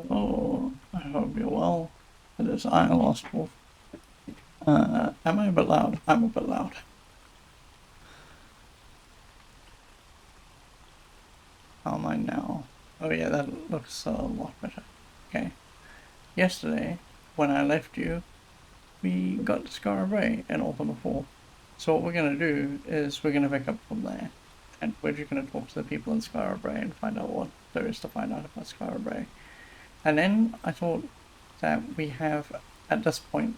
Hello, I hope you're well. It is I, Lost Wolf. Am I a bit loud? I'm a bit loud. How am I now? Oh yeah, that looks a lot better. Okay. Yesterday, when I left you, we got to Scarra Bay in Ultima 4. So what we're going to do is we're going to pick up from there. And we're just going to talk to the people in Scarra Bay and find out what there is to find out about Scarra Bay. And then I thought that we have, at this point,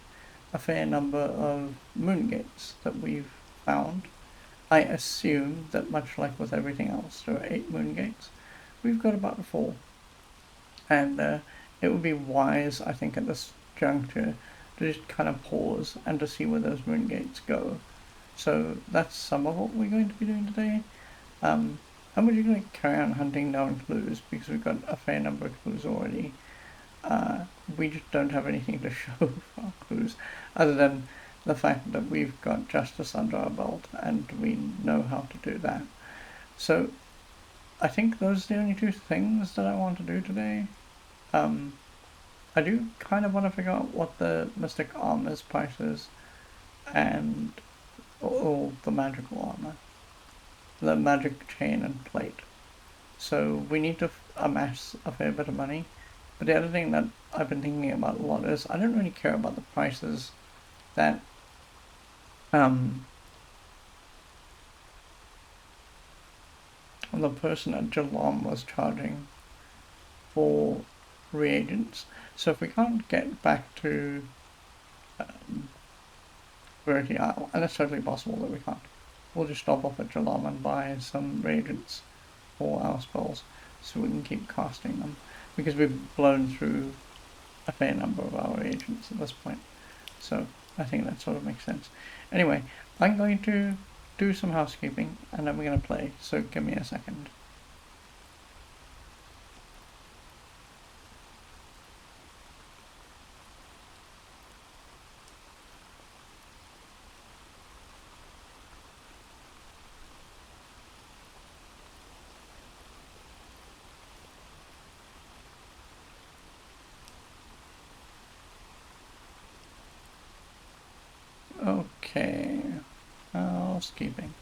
a fair number of moongates that we've found. I assume that much like with everything else, there are 8 moongates. We've got about 4. And it would be wise, I think, at this juncture to just kind of pause and to see where those moongates go. So that's some of what we're going to be doing today. And we're just going to carry on hunting down clues because we've got a fair number of clues already. We just don't have anything to show for our clues other than the fact that we've got justice under our belt and we know how to do that. So I think those are the only 2 things that I want to do today. I do kind of want to figure out what the mystic armor's price is and all the magical armor, the magic chain and plate. So we need to amass a fair bit of money. But the other thing that I've been thinking about a lot is I don't really care about the prices that the person at Geelong was charging for reagents. So if we can't get back to Verity Isle, and it's totally possible that we can't, we'll just stop off at Geelong and buy some reagents for our spells so we can keep casting them. Because we've blown through a fair number of our reagents at this point. So I think that sort of makes sense. Anyway, I'm going to do some housekeeping and then we're going to play. So give me a second. Okay, housekeeping.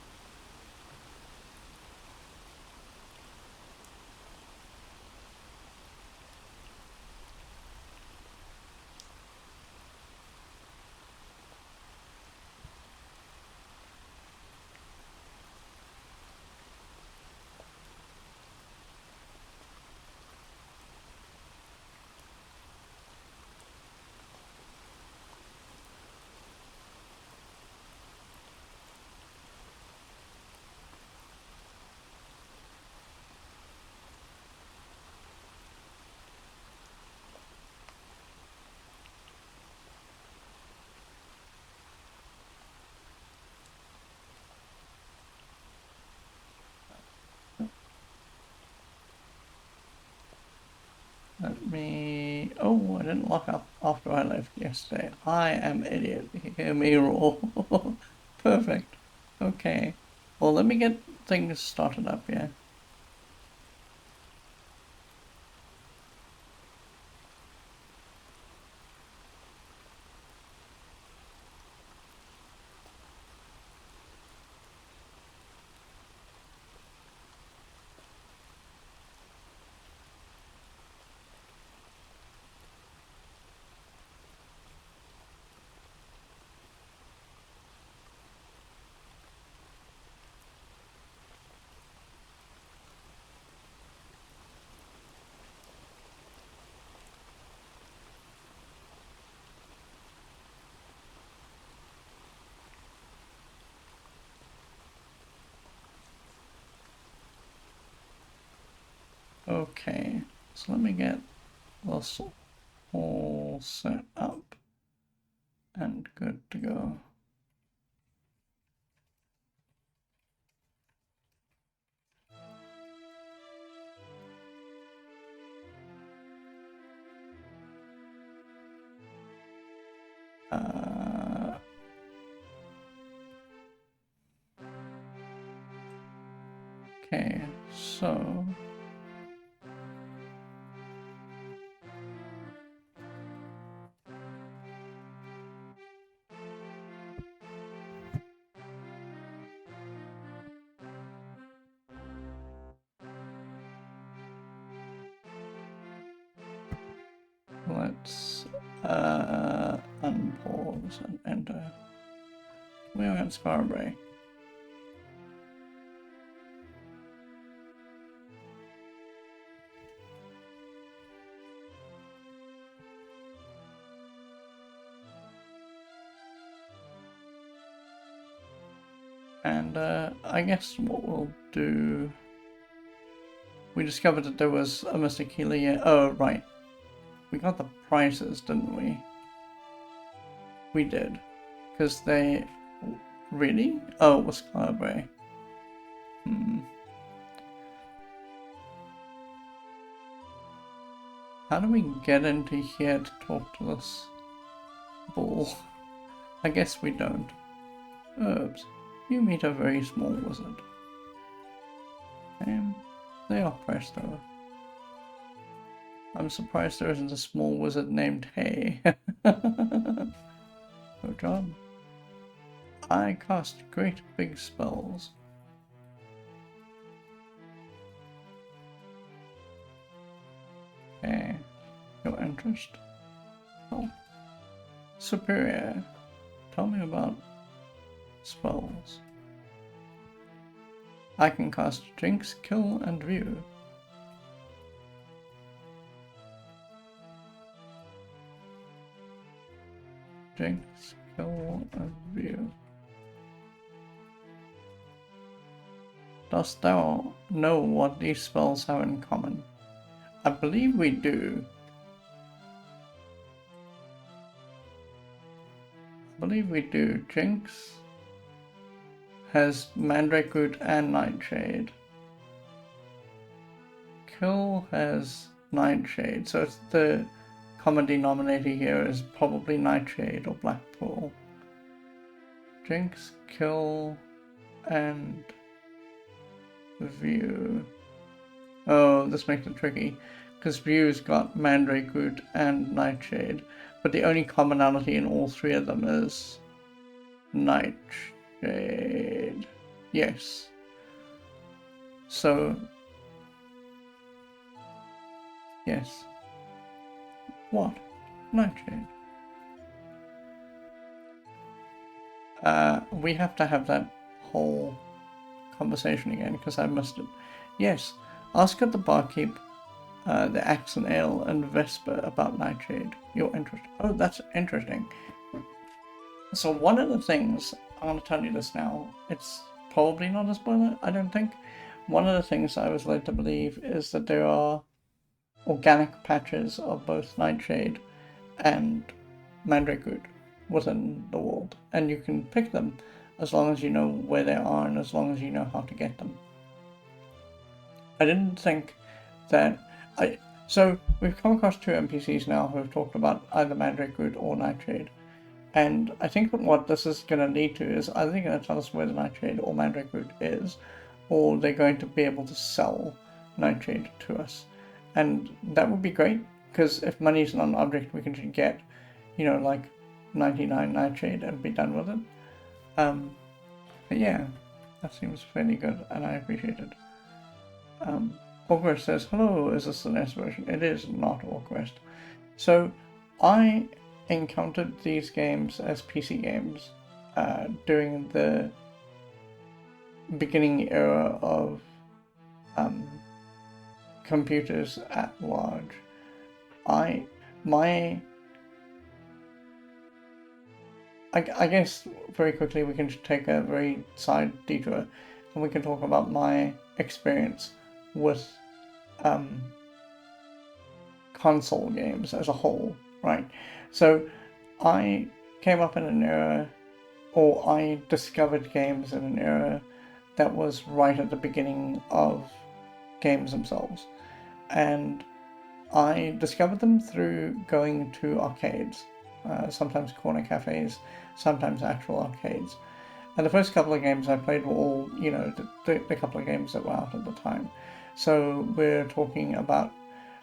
Let me... Oh, I didn't lock up after I left yesterday. I am idiot. Hear me roar. Perfect. Okay. Well, let me get things started up here. Okay, so let me get this all set up and good to go. Okay, so let's unpause and enter. We are at Scarborough. And I guess what we'll do... We discovered that there was a Mystic Healer here. Oh, right. We got the prices, didn't we? We did. Because they... Really? Oh, it was Scarborough. How do we get into here to talk to this bull? I guess we don't. Herbs. You meet a very small wizard. They are presto. I'm surprised there isn't a small wizard named Hay. Good job. I cast great big spells. Okay. Your interest? Oh. Superior. Tell me about spells. I can cast Jinx, Kill, and View. Jinx, Kill, and View. Dost thou know what these spells have in common? I believe we do. Jinx has Mandrake Root and Nightshade. Kill has Nightshade, so it's the common denominator here is probably Nightshade or Blackpool. Jinx, Kill, and View. Oh, this makes it tricky, because View's got Mandrake Root and Nightshade, but the only commonality in all three of them is Nightshade. Yes. So, yes. What? Nightshade. We have to have that whole conversation again, because I missed it. Yes, ask at the barkeep, the Axe and Ale and Vesper about Nightshade. Your interest. Oh, that's interesting. So one of the things, I'm going to tell you this now, it's probably not a spoiler, I don't think. One of the things I was led to believe is that there are organic patches of both Nightshade and Mandrake Root within the world, and you can pick them as long as you know where they are and as long as you know how to get them. I didn't think that... So we've come across two NPCs now who have talked about either Mandrake Root or Nightshade. And I think what this is going to lead to is either they're going to tell us where the Nightshade or Mandrake Root is, or they're going to be able to sell Nightshade to us. And that would be great, because if money is not an object, we can just get, like 99 Nightshade and be done with it. But yeah, that seems fairly good, and I appreciate it. Orquest says, hello, is this the NES version? It is not Orquest. So, I encountered these games as PC games during the beginning era of computers at large. I guess very quickly we can just take a very side detour and we can talk about my experience with console games as a whole, right? So I came up in an era, or I discovered games in an era that was right at the beginning of games themselves. And I discovered them through going to arcades, sometimes corner cafes, sometimes actual arcades. And the first couple of games I played were all, the couple of games that were out at the time. So we're talking about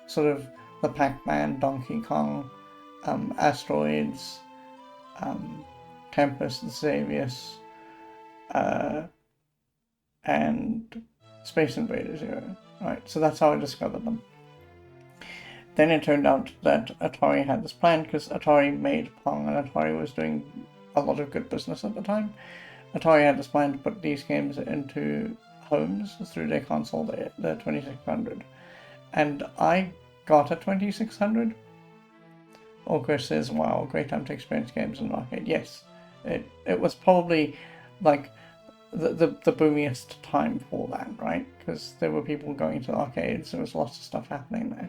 sort of the Pac-Man, Donkey Kong, Asteroids, Tempest and Xavius, and Space Invaders era, right? So that's how I discovered them. then it turned out that Atari had this plan because Atari made Pong and Atari was doing a lot of good business at the time. Atari had this plan to put these games into homes through their console, the 2600. And I got a 2600. Chris says, wow, great time to experience games in an arcade. Yes, it was probably like the boomiest time for that, right? Because there were people going to arcades, there was lots of stuff happening there.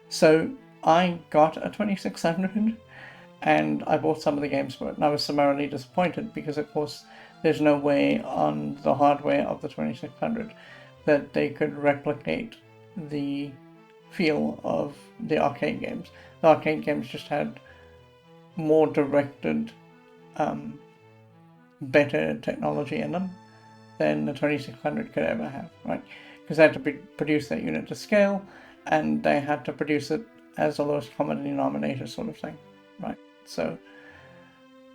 So I got a 2600 and I bought some of the games for it, and I was summarily disappointed because, of course, there's no way on the hardware of the 2600 that they could replicate the feel of the arcade games. The arcade games just had more directed, better technology in them than the 2600 could ever have, right? Because they had to produce that unit to scale, and they had to produce it as the lowest common denominator sort of thing, right? So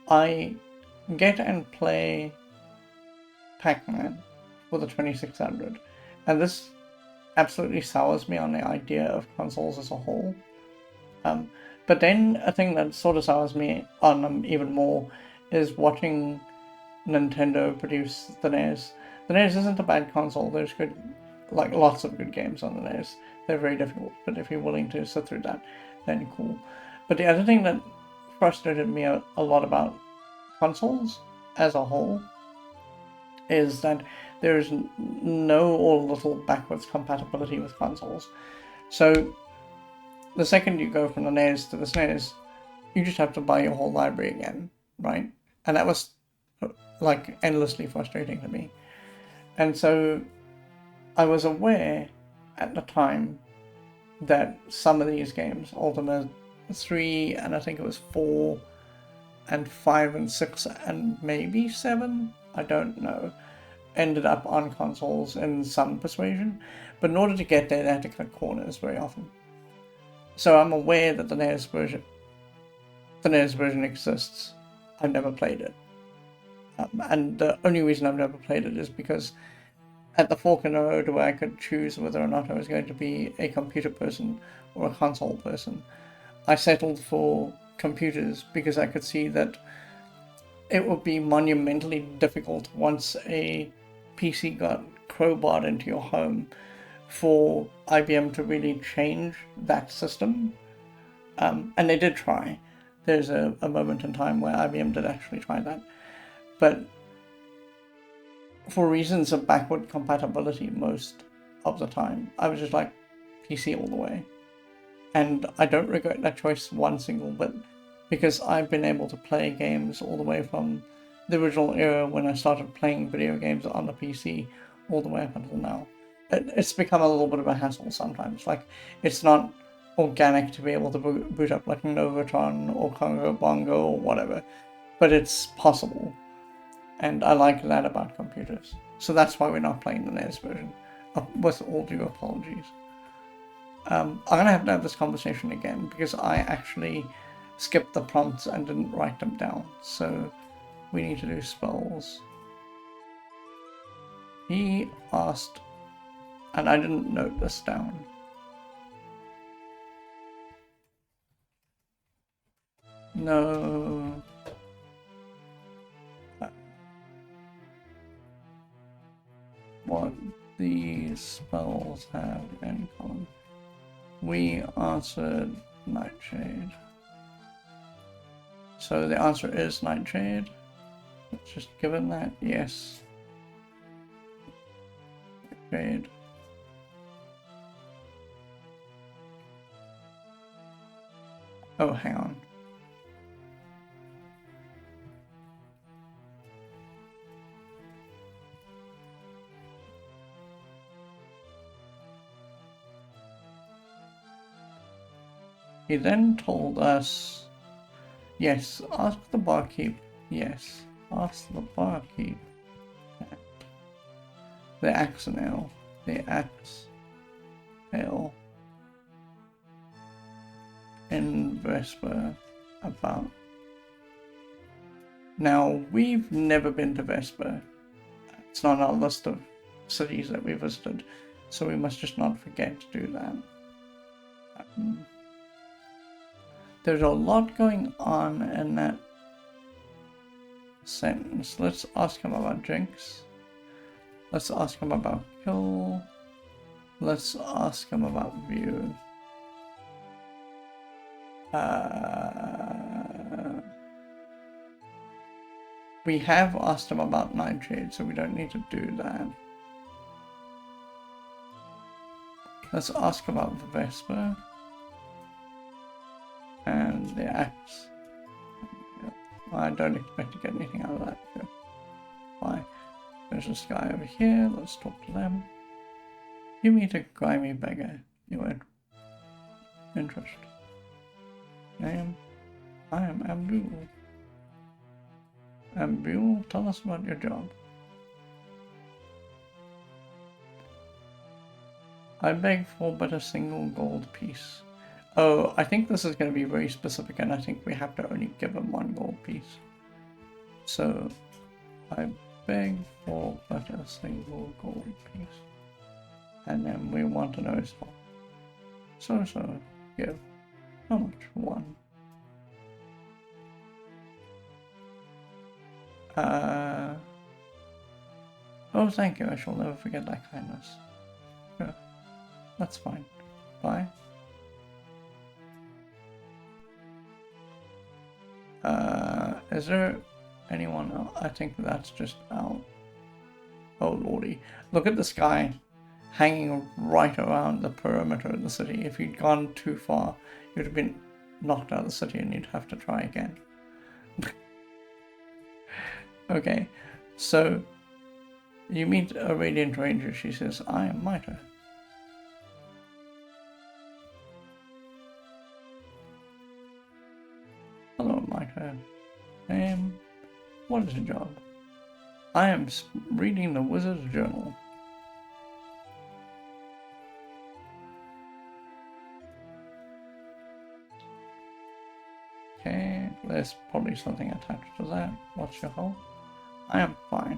I get and play Pac-Man for the 2600, and this absolutely sours me on the idea of consoles as a whole. But then a thing that sort of sours me on them even more is watching Nintendo produce the NES. The NES isn't a bad console. There's good, like lots of good games on the NES. They're very difficult, but if you're willing to sit through that, then cool. But the other thing that frustrated me a lot about consoles as a whole is that there's no or little backwards compatibility with consoles. So the second you go from the NES to the SNES, you just have to buy your whole library again, right? And that was like endlessly frustrating to me. And so I was aware at the time that some of these games, Ultima 3 and I think it was 4 and 5 and 6 and maybe 7, I don't know, ended up on consoles in some persuasion, but in order to get there, they had to cut corners very often. So I'm aware that the NES version exists. I've never played it. And the only reason I've never played it is because at the fork in the road where I could choose whether or not I was going to be a computer person or a console person, I settled for computers because I could see that it would be monumentally difficult once a PC got crowbarred into your home for IBM to really change that system. And they did try. There's a moment in time where IBM did actually try that. But for reasons of backward compatibility most of the time, I was just like, PC all the way. And I don't regret that choice one single bit, because I've been able to play games all the way from the original era when I started playing video games on the PC all the way up until now. It's become a little bit of a hassle sometimes. Like, it's not organic to be able to boot up like Novotron or Congo Bongo or whatever, but it's possible. And I like that about computers. So that's why we're not playing the NES version, with all due apologies. I'm going to have this conversation again, because I actually skipped the prompts and didn't write them down. So we need to do spells. He asked, and I didn't note this down. No. What these spells have in common. We answered Nightshade. So the answer is Nightshade. Let's just give it that. Yes. Nightshade. Oh, hang on. He then told us, yes, ask the barkeep. Yes, ask the barkeep. The Axonale. The Axonale. In Vesper about. Now, we've never been to Vesper. It's not on our list of cities that we visited, so we must just not forget to do that. There's a lot going on in that sentence. Let's ask him about Jinx. Let's ask him about Kill. Let's ask him about View. We have asked him about Nightshade, so we don't need to do that. Let's ask about the Vesper. And the axe. I don't expect to get anything out of that. Good. Why? There's this guy over here. Let's talk to them. You meet a grimy beggar. You won't. Interest. Name? I am Abdul. Abdul, tell us about your job. I beg for but a single gold piece. Oh, I think this is going to be very specific, and I think we have to only give him one gold piece. So, I beg for but a single gold piece. And then we want to know his fault. So, give. How much? 1. Oh, thank you. I shall never forget that kindness. Sure. That's fine. Bye. Is there anyone else? I think that's just out. Oh lordy. Look at the sky hanging right around the perimeter of the city. If you'd gone too far, you'd have been knocked out of the city and you'd have to try again. Okay, so you meet a Radiant Ranger. She says, I am Miter. Hello, Miter. What is your job? I am reading the Wizard's Journal. Okay, there's probably something attached to that. What's your help? I am fine.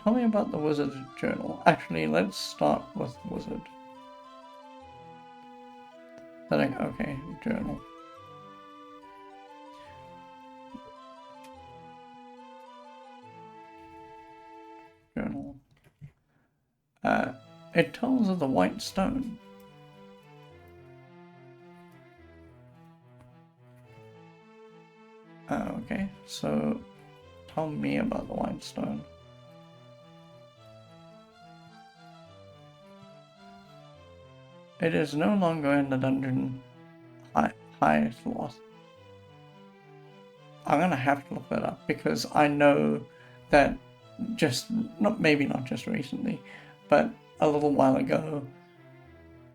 Tell me about the Wizard's Journal. Actually, let's start with Wizard. Okay, Journal. Journal. It tells of the White Stone. Okay, so tell me about the White Stone. It is no longer in the dungeon highest lost. I'm gonna have to look that up because I know that maybe not just recently, but a little while ago,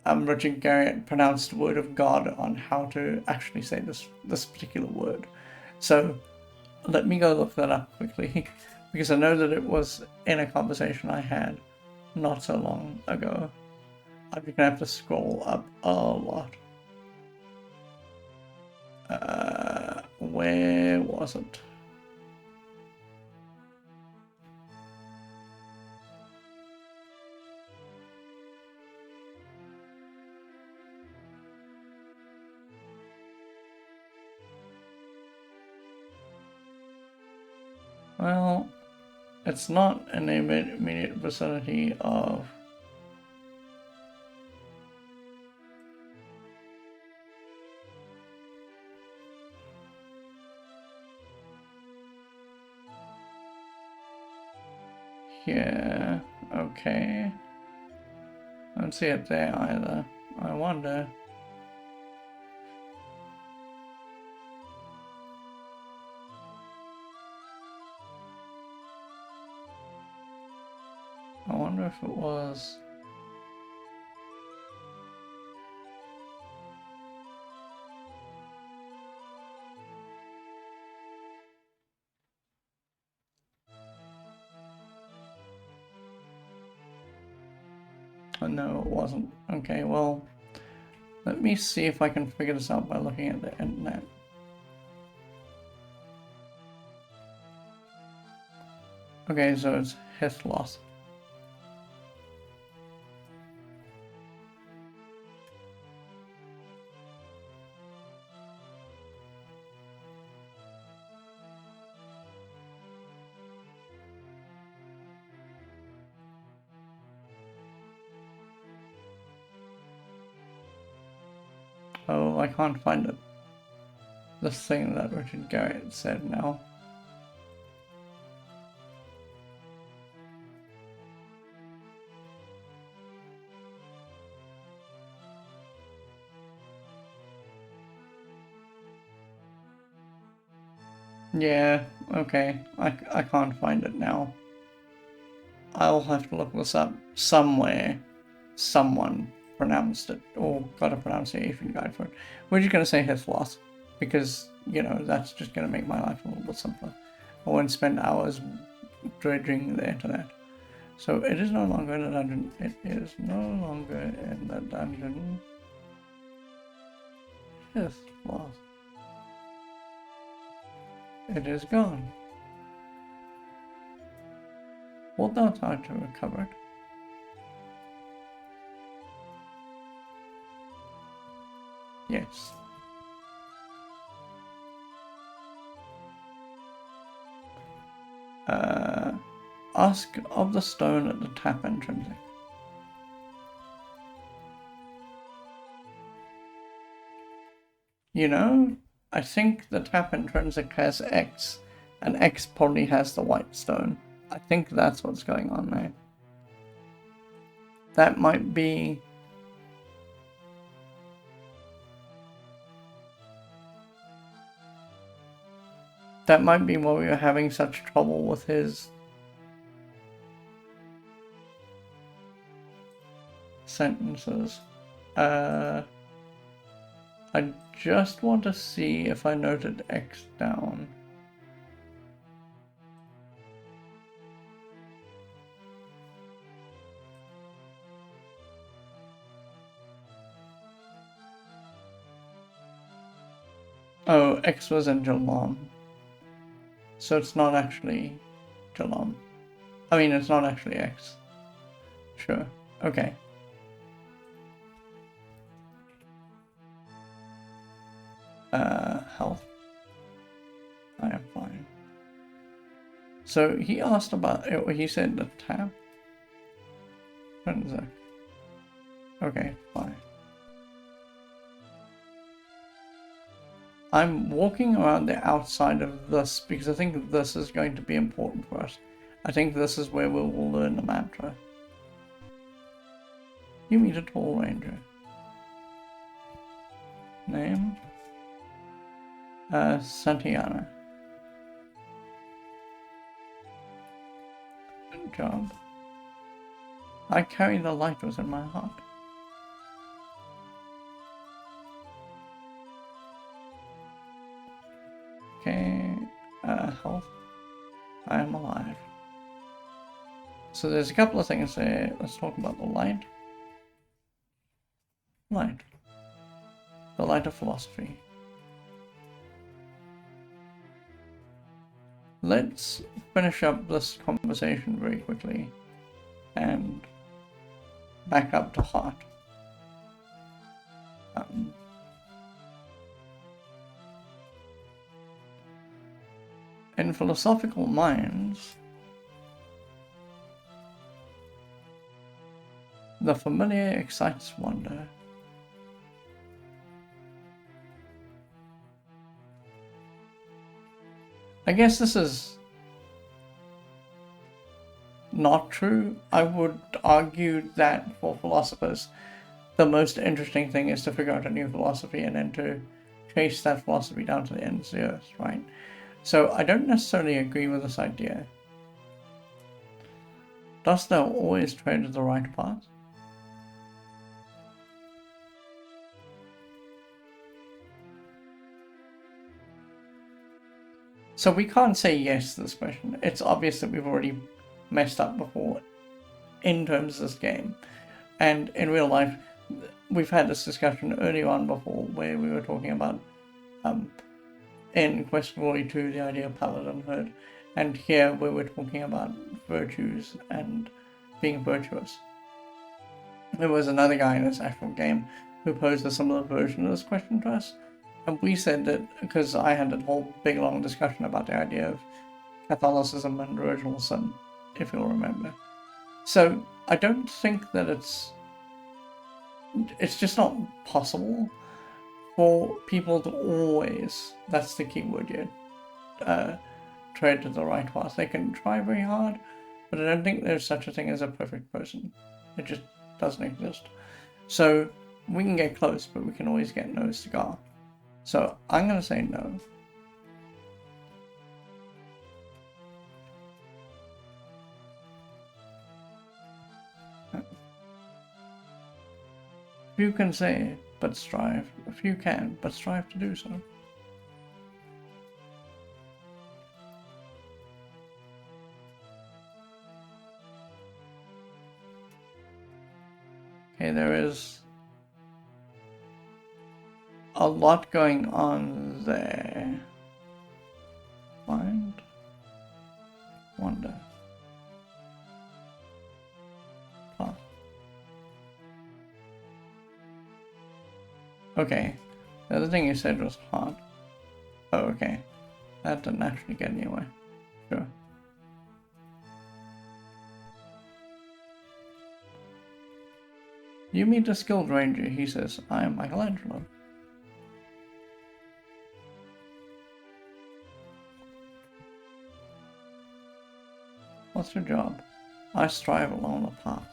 Richard Garriott pronounced the word of God on how to actually say this particular word. So let me go look that up quickly because I know that it was in a conversation I had not so long ago. I'm gonna have to scroll up a lot. Where was it? Well, it's not in the immediate vicinity of... Here, okay. I don't see it there either. I wonder. I wonder if it was... Oh, no, it wasn't. Okay, well, let me see if I can figure this out by looking at the internet. Okay, so it's Hithloth. Oh, I can't find it. This thing that Richard Garriott said now. Yeah, okay. I can't find it now. I'll have to look this up somewhere. Someone pronounced it, or got a pronunciation guide for it. We're just going to say Hithloth, because, you know, that's just going to make my life a little bit simpler. I won't spend hours dredging the internet. So it is no longer in the dungeon. It is no longer in the dungeon. Hithloth. It is gone. Wilt thou try to recover it? Yes. Ask of the stone at the tap intrinsic. You know, I think the tap intrinsic has X, and X probably has the white stone. I think that's what's going on there. That might be... That might be why we were having such trouble with his sentences. I just want to see if I noted X down. Oh, X was in Jalam. So it's not actually Jalam. I mean, it's not actually X. Sure. Okay. Health. I am fine. So he asked about, he said the tap. Transact. Okay, fine. I'm walking around the outside of this because I think this is going to be important for us. I think this is where we will learn the mantra. You meet a tall ranger. Name? Santiana. Good job. I carry the light within my heart. Okay, health. I am alive. So there's a couple of things there. Let's talk about the light. Light. The light of philosophy. Let's finish up this conversation very quickly and back up to heart. In philosophical minds, the familiar excites wonder. I guess this is not true. I would argue that for philosophers, the most interesting thing is to figure out a new philosophy and then to chase that philosophy down to the ends of the earth, right? So I don't necessarily agree with this idea. Dost thou always tread the right path? So we can't say yes to this question. It's obvious that we've already messed up before in terms of this game. And in real life, we've had this discussion earlier on before where we were talking about in Quest for Glory 2 the idea of paladinhood, and here where we're talking about virtues and being virtuous. There was another guy in this actual game who posed a similar version of this question to us, and we said that, because I had a whole big long discussion about the idea of Catholicism and original sin, if you'll remember. So I don't think that it's just not possible for people to always, that's the key word here, tread the right path. They can try very hard, but I don't think there's such a thing as a perfect person. It just doesn't exist. So we can get close, but we can always get no cigar. So I'm going to say no. Few can say, but strive. Few can, but strive to do so. Okay, there is a lot going on there. Find, wonder, path. Okay, the other thing you said was hard. Oh, okay. That didn't actually get anywhere. Sure. You meet a skilled ranger, he says. I am Michelangelo. What's your job? I strive along the path.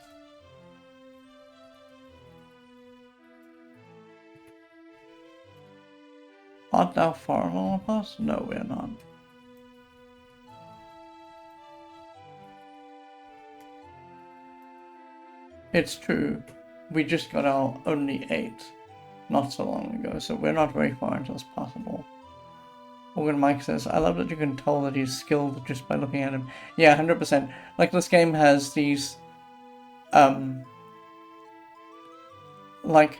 Art thou far along the path? No, we are not. It's true. We just got our only 8 not so long ago, so we're not very far into this path at all. Organ Mike says, I love that you can tell that he's skilled just by looking at him. Yeah, 100%. Like, this game has these, like,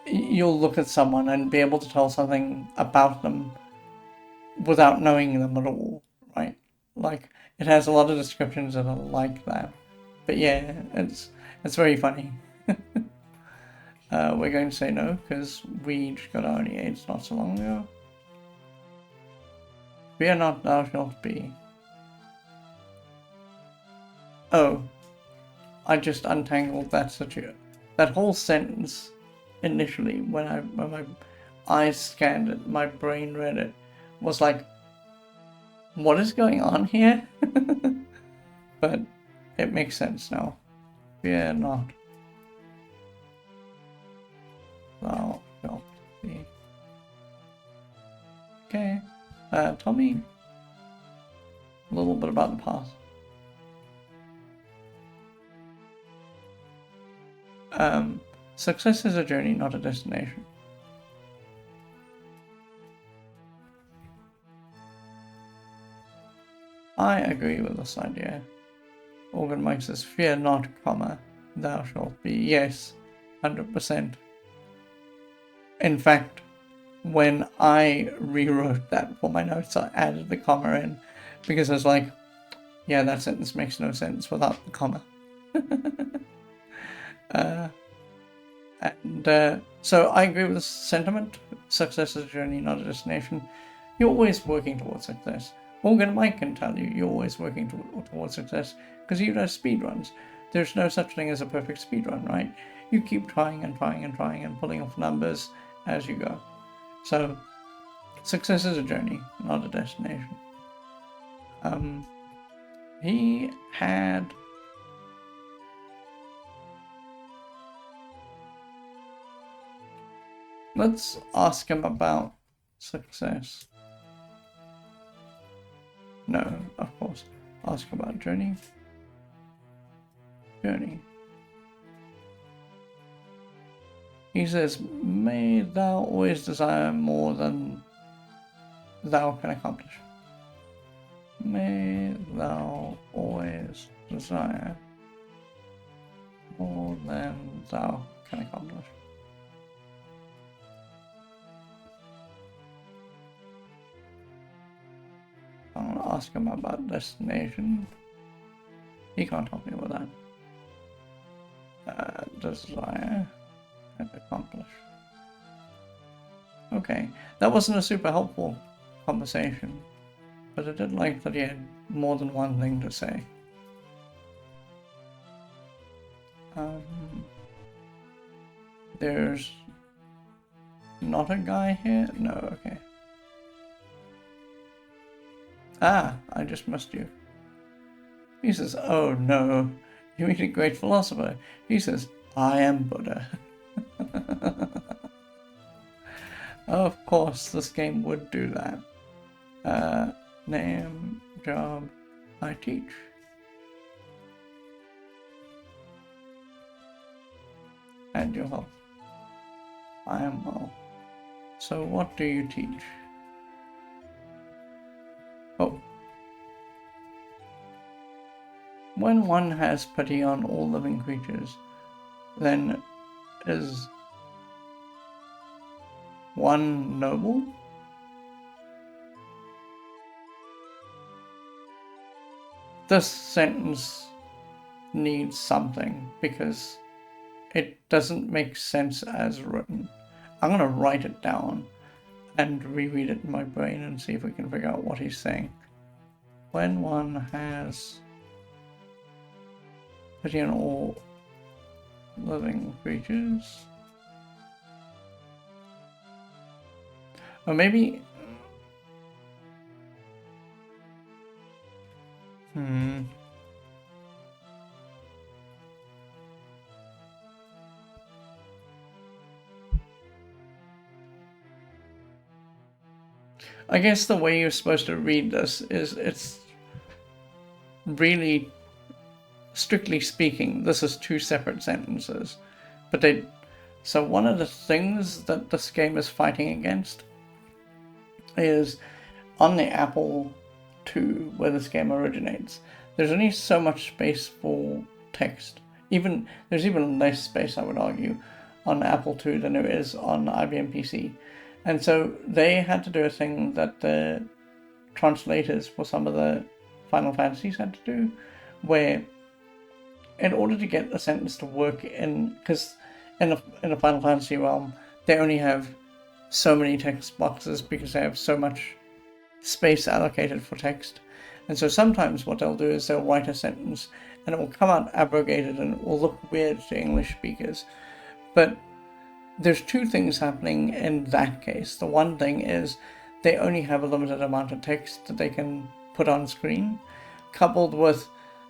you'll look at someone and be able to tell something about them without knowing them at all, right? Like, it has a lot of descriptions that are like that. But yeah, it's very funny. We're going to say no, because we just got our only 8 not so long ago. Fear not, thou shalt be. Oh, I just untangled that whole sentence initially when my eyes scanned it, my brain read it, was like, what is going on here? But it makes sense now. Fear not, thou shalt be. Okay, tell me a little bit about the past. Success is a journey, not a destination. I agree with this idea. Organ Mike says, fear not, comma, thou shalt be. Yes, 100%. In fact, when I rewrote that for my notes, I added the comma in, because I was like, yeah, that sentence makes no sense without the comma. So I agree with this sentiment. Success is a journey, not a destination. You're always working towards success. Organ Mike can tell you you're always working towards success, because you do speedruns. There's no such thing as a perfect speedrun, right? You keep trying and trying and trying and pulling off numbers as you go. So, success is a journey, not a destination. He had... Let's ask him about success. No, of course. Ask about journey. Journey. He says, may thou always desire more than thou can accomplish. May thou always desire more than thou can accomplish. I'm gonna ask him about destination. He can't help me with that. Desire and accomplish. Okay, that wasn't a super helpful conversation, but I did like that he had more than one thing to say. not a guy here? No, okay. Ah, I just missed you. He says, oh no, you meet a great philosopher. He says, I am Buddha. Of course, this game would do that. Name, job, I teach. And your health. I am well. So what do you teach? Oh. When one has pity on all living creatures, then is one noble? This sentence needs something because it doesn't make sense as written. I'm going to write it down and reread it in my brain and see if we can figure out what he's saying. When one has pity on all living creatures. Or maybe... I guess the way you're supposed to read this is it's really, strictly speaking, this is two separate sentences. But they... So one of the things that this game is fighting against is on the Apple II, where this game originates, there's only so much space for text. There's even less space, I would argue, on Apple II than there is on IBM PC. And so they had to do a thing that the translators for some of the Final Fantasies had to do, where in order to get a sentence to work because in a Final Fantasy realm, they only have so many text boxes because they have so much space allocated for text. And so sometimes what they'll do is they'll write a sentence and it will come out abrogated and it will look weird to English speakers. But there's two things happening in that case. The one thing is they only have a limited amount of text that they can put on screen, coupled with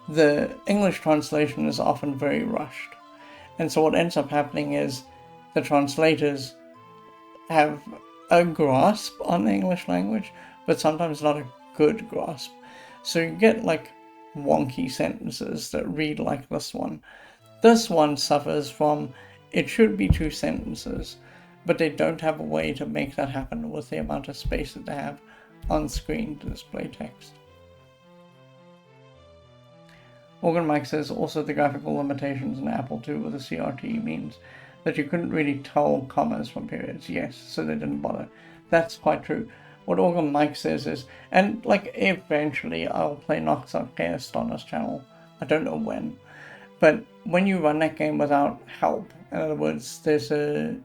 the English translation is often very rushed. And so what ends up happening is the translators have a grasp on the English language, but sometimes not a good grasp. So you get like wonky sentences that read like this one. This one suffers from, it should be two sentences, but they don't have a way to make that happen with the amount of space that they have on screen to display text. Morgan Mike says also the graphical limitations in Apple II with the CRT means that you couldn't really tell commas from periods. Yes, so they didn't bother. That's quite true. What Organ Mike says is, and like eventually I'll play Nox Archaeist on this channel. I don't know when. But when you run that game without help, in other words, there's a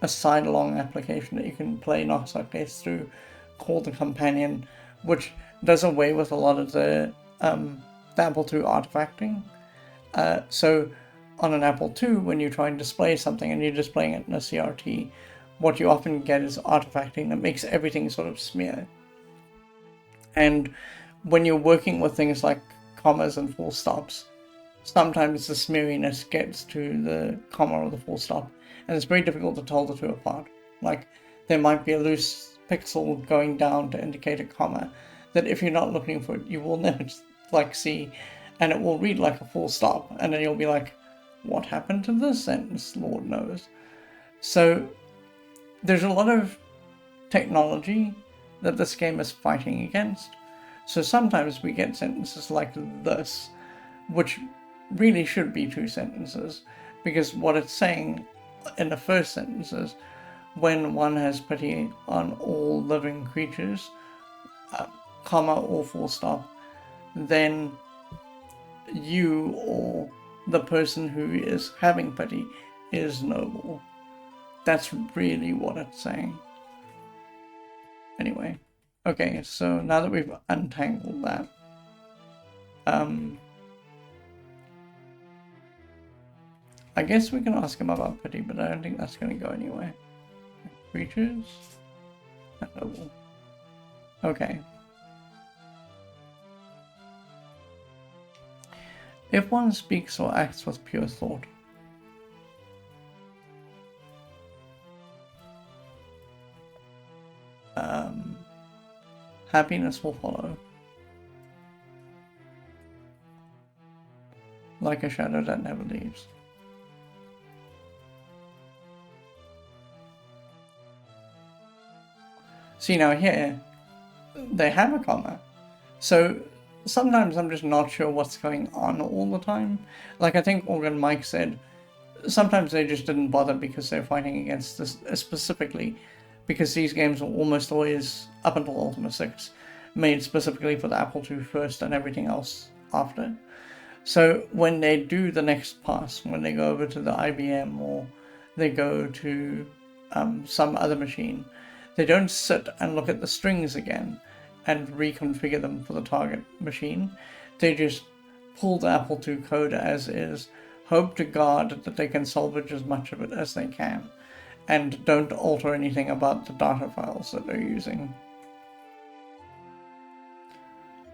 side-along application that you can play Nox Archaeist through called the Companion, which does away with a lot of the Apple II artifacting. So on an Apple II, when you try and display something and you're displaying it in a CRT, what you often get is artifacting that makes everything sort of smear. And when you're working with things like commas and full stops, sometimes the smeariness gets to the comma or the full stop, and it's very difficult to tell the two apart. Like, there might be a loose pixel going down to indicate a comma that if you're not looking for it, you will never see, and it will read like a full stop, and then you'll be like, what happened to this sentence? Lord knows. So there's a lot of technology that this game is fighting against. So sometimes we get sentences like this, which really should be two sentences, because what it's saying in the first sentence is, when one has pity on all living creatures, comma or full stop, then you or the person who is having pity is noble. That's really what it's saying. Anyway, okay, so now that we've untangled that, I guess we can ask him about pity, but I don't think that's going to go anywhere. Creatures? Okay. If one speaks or acts with pure thought. Happiness will follow. Like a shadow that never leaves. See, now here, they have a comma. So sometimes I'm just not sure what's going on all the time. Like I think Organ Mike said, sometimes they just didn't bother because they're fighting against this specifically because these games are almost always, up until Ultima 6, made specifically for the Apple II first and everything else after. So when they do the next pass, when they go over to the IBM or they go to some other machine, they don't sit and look at the strings again and reconfigure them for the target machine. They just pull the Apple II code as is, hope to God that they can salvage as much of it as they can, and don't alter anything about the data files that they're using.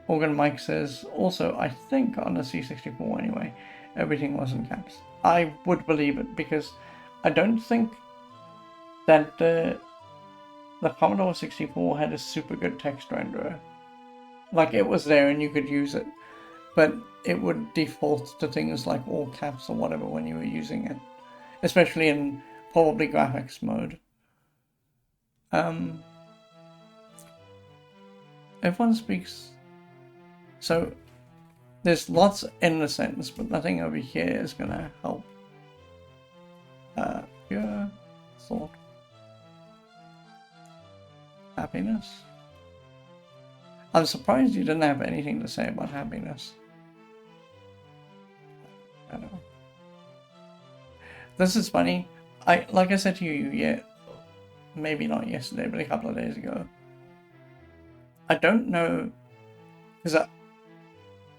Organ Mike says, also, I think on the C64 anyway, everything was in caps. I would believe it, because I don't think that the Commodore 64 had a super good text renderer. Like, it was there and you could use it, but it would default to things like all caps or whatever when you were using it, especially in probably graphics mode. Everyone speaks... So, there's lots in the sentence, but nothing over here is going to help. Pure thought. Happiness. I'm surprised you didn't have anything to say about happiness. I don't know. This is funny. Like I said to you, yeah, maybe not yesterday, but a couple of days ago. I don't know, because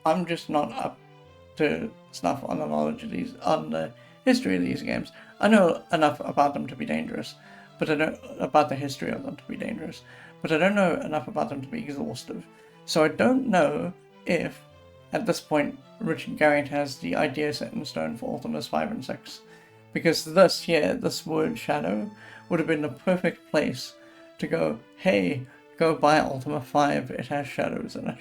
I'm just not up to snuff on the knowledge of these, on the history of these games. I know enough about them to be dangerous, but I don't about the history of them to be dangerous, but I don't know enough about them to be exhaustive. So I don't know if, at this point, Richard Garriott has the idea set in stone for Ultimas 5 and 6. Because this word shadow, would have been the perfect place to go, hey, go buy Ultima 5, it has shadows in it.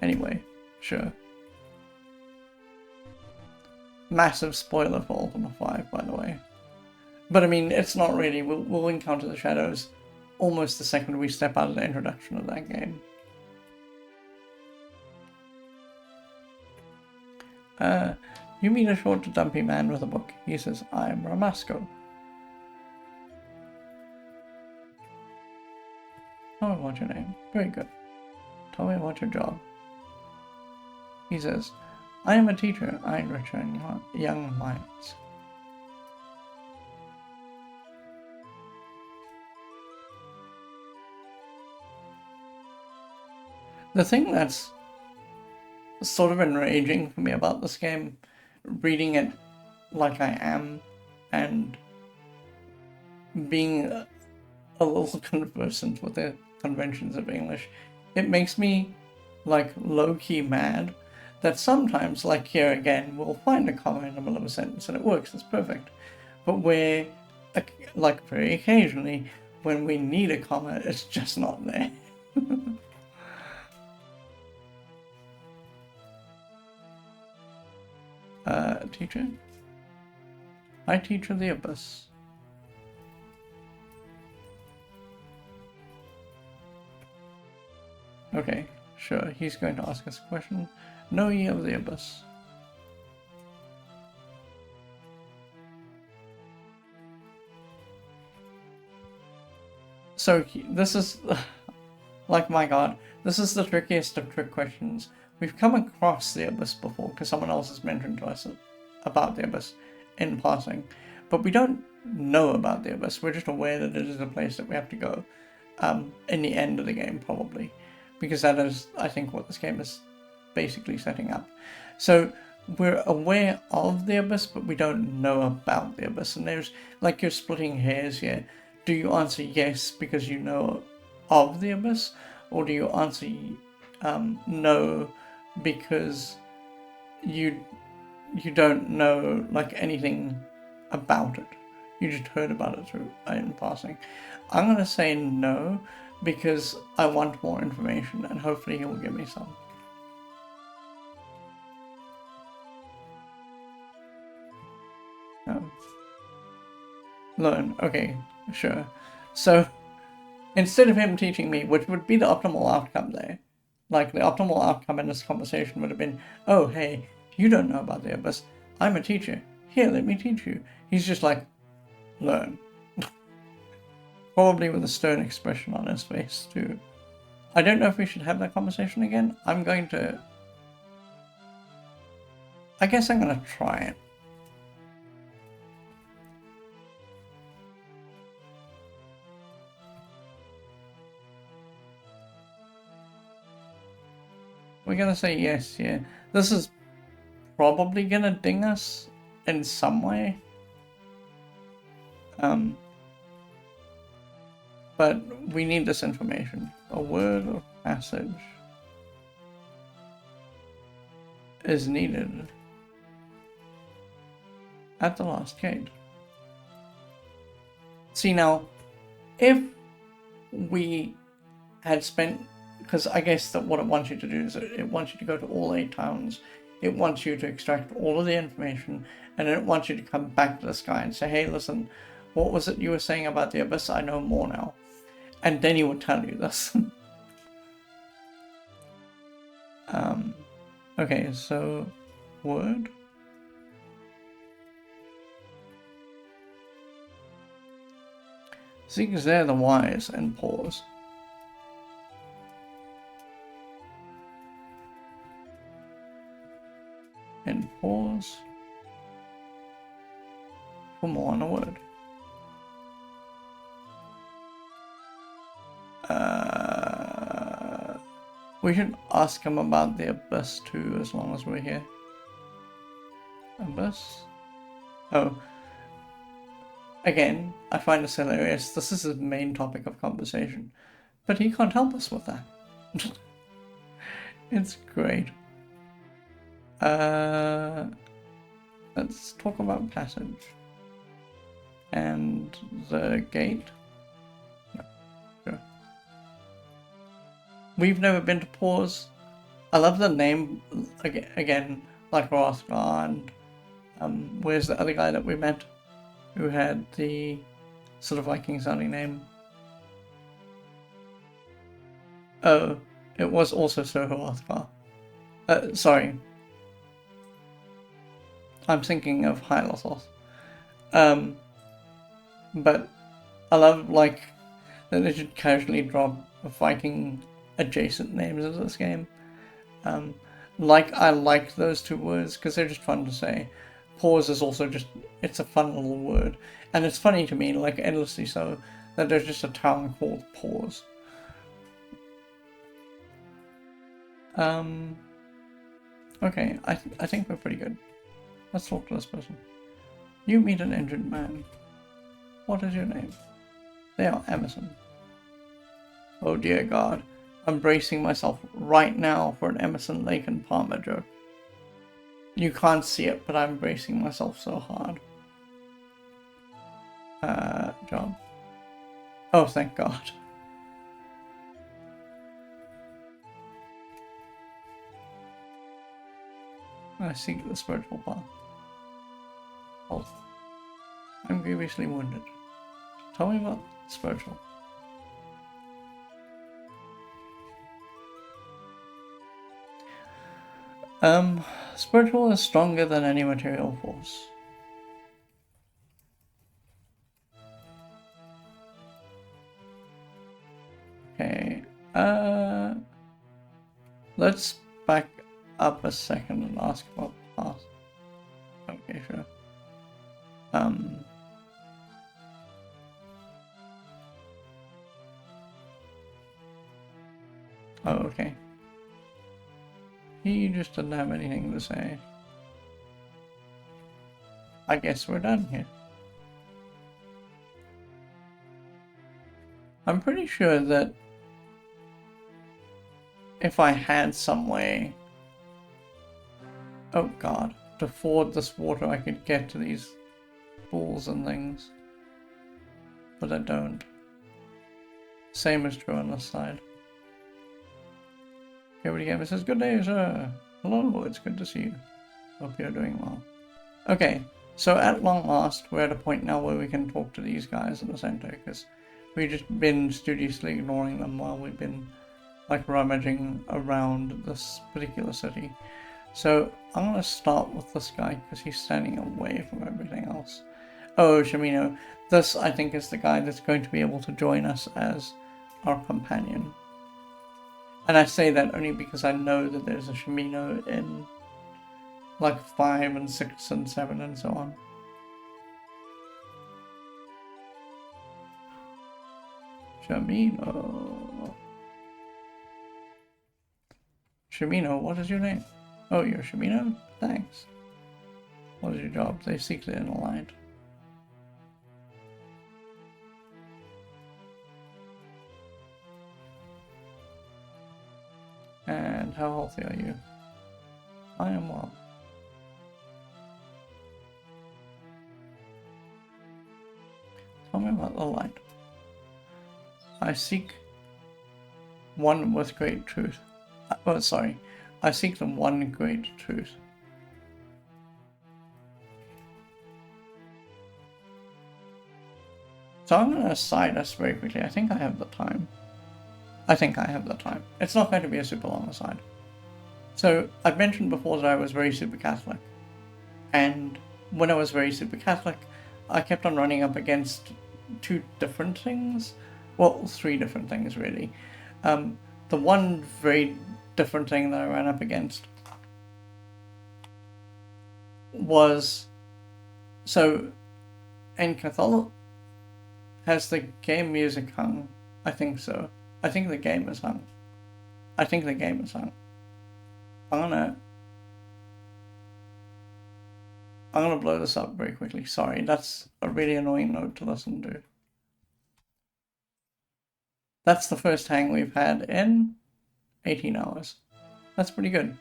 Anyway, sure. Massive spoiler for Ultima 5, by the way. But I mean, it's not really. We'll encounter the shadows almost the second we step out of the introduction of that game. You meet a short, dumpy man with a book. He says, I'm Ramasco. Tell me about your name. Very good. Tell me about your job. He says, I am a teacher. I enrich young minds. The thing that's sort of enraging for me about this game, reading it like I am, and being a little conversant with the conventions of English, it makes me, like, low-key mad that sometimes, like here again, we'll find a comma in the middle of a sentence and it works, it's perfect. But we're, like, very occasionally, when we need a comma, it's just not there. Teacher? I teach the abyss. Okay, sure, he's going to ask us a question. Know ye of the abyss? So, this is, like, my god, this is the trickiest of trick questions. We've come across the abyss before, because someone else has mentioned to us about the abyss in passing. But we don't know about the abyss, we're just aware that it is a place that we have to go. In the end of the game, probably. Because that is, I think, what this game is basically setting up. So, we're aware of the abyss, but we don't know about the abyss. And there's, like, you're splitting hairs here. Do you answer yes because you know of the abyss, or do you answer no because you don't know, like, anything about it? You just heard about it through in passing. I'm gonna say no because I want more information, and hopefully he'll give me some. Learn. Okay, sure. So instead of him teaching me, which would be the optimal outcome there, like the optimal outcome in this conversation would have been, oh, hey, you don't know about the abyss. I'm a teacher. Here, let me teach you. He's just like, learn. Probably with a stern expression on his face, too. I don't know if we should have that conversation again. I'm going to... I guess I'm going to try it. We're going to say yes here. This is probably going to ding us in some way. But we need this information. A word of passage is needed at the last gate. See, now, if we had spent, because I guess that what it wants you to do is it wants you to go to all 8 towns, it wants you to extract all of the information, and then it wants you to come back to this guy and say, hey, listen, what was it you were saying about the abyss? I know more now. And then he would tell you this. Okay, so word. See, because they're the wise, and pause. And pause for more on a word. We should ask him about the abyss too, as long as we're here. Abyss? Oh. Again, I find this hilarious. This is his main topic of conversation. But he can't help us with that. It's great. Let's talk about passage. And the gate. No, sure. We've never been to pause. I love the name again, like Rothgar, and where's the other guy that we met who had the sort of Viking sounding name? Oh, it was also Sir Hrothgar. Sorry. I'm thinking of Hylothos. But I love, like, that they should casually drop Viking adjacent names into this game. Like, I like those 2 words because they're just fun to say. Pause is also just, it's a fun little word. And it's funny to me, like endlessly so, that there's just a town called Pause. Okay, I think we're pretty good. Let's talk to this person. You meet an injured man. What is your name? They are Emerson. Oh dear God. I'm bracing myself right now for an Emerson, Lake and Palmer joke. You can't see it, but I'm bracing myself so hard. Job. Oh, thank God. I seek the spiritual path. Health. I'm grievously wounded. Tell me about spiritual. Spiritual is stronger than any material force. Okay, let's back up a second and ask about past. Okay, sure. Oh, okay. He just didn't have anything to say. I guess we're done here. I'm pretty sure that if I had some way, oh god, to ford this water, I could get to these pools and things. But I don't. Same is true on this side. Everybody Gamer says, good day, sir. Hello, it's good to see you. Hope you're doing well. Okay, so at long last, we're at a point now where we can talk to these guys in the center, because we've just been studiously ignoring them while we've been, like, rummaging around this particular city. So, I'm going to start with this guy, because he's standing away from everything else. Oh, Shamino. This, I think, is the guy that's going to be able to join us as our companion. And I say that only because I know that there's a Shamino in, like, 5 and 6 and 7 and so on. Shamino. Shamino, what is your name? Oh, you're Shamino? Thanks. What is your job? They seek the inner light. And how healthy are you? I am well. Tell me about the light. I seek one with great truth. Oh, sorry. I seek the one great truth. So I'm going to side us very quickly. I think I have the time. It's not going to be a super long aside. So I've mentioned before that I was very super Catholic. And when I was very super Catholic, I kept on running up against 2 different things. Well, 3 different things, really. The one very different thing that I ran up against was... So, in Catholic, has the game music hung? I think so. I think the game is hung. I'm gonna blow this up very quickly. Sorry, that's a really annoying note to listen to. That's the first hang we've had in 18 hours. That's pretty good.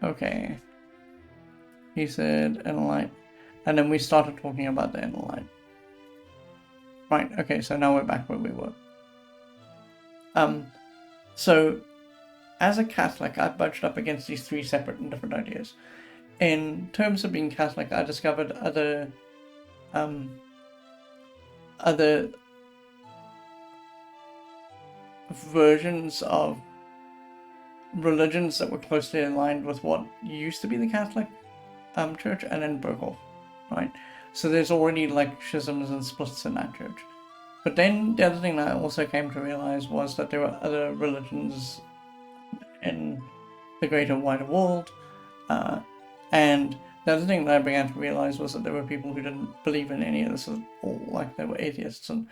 Okay. He said inner light. And then we started talking about the inner light. Right, okay, so now we're back where we were. So, as a Catholic, I budged up against these 3 separate and different ideas. In terms of being Catholic, I discovered other versions of religions that were closely aligned with what used to be the Catholic church, and then broke off, right? So there's already like schisms and splits in that church. But then the other thing that I also came to realize was that there were other religions in the greater wider world, and the other thing that I began to realize was that there were people who didn't believe in any of this at all, like they were atheists, and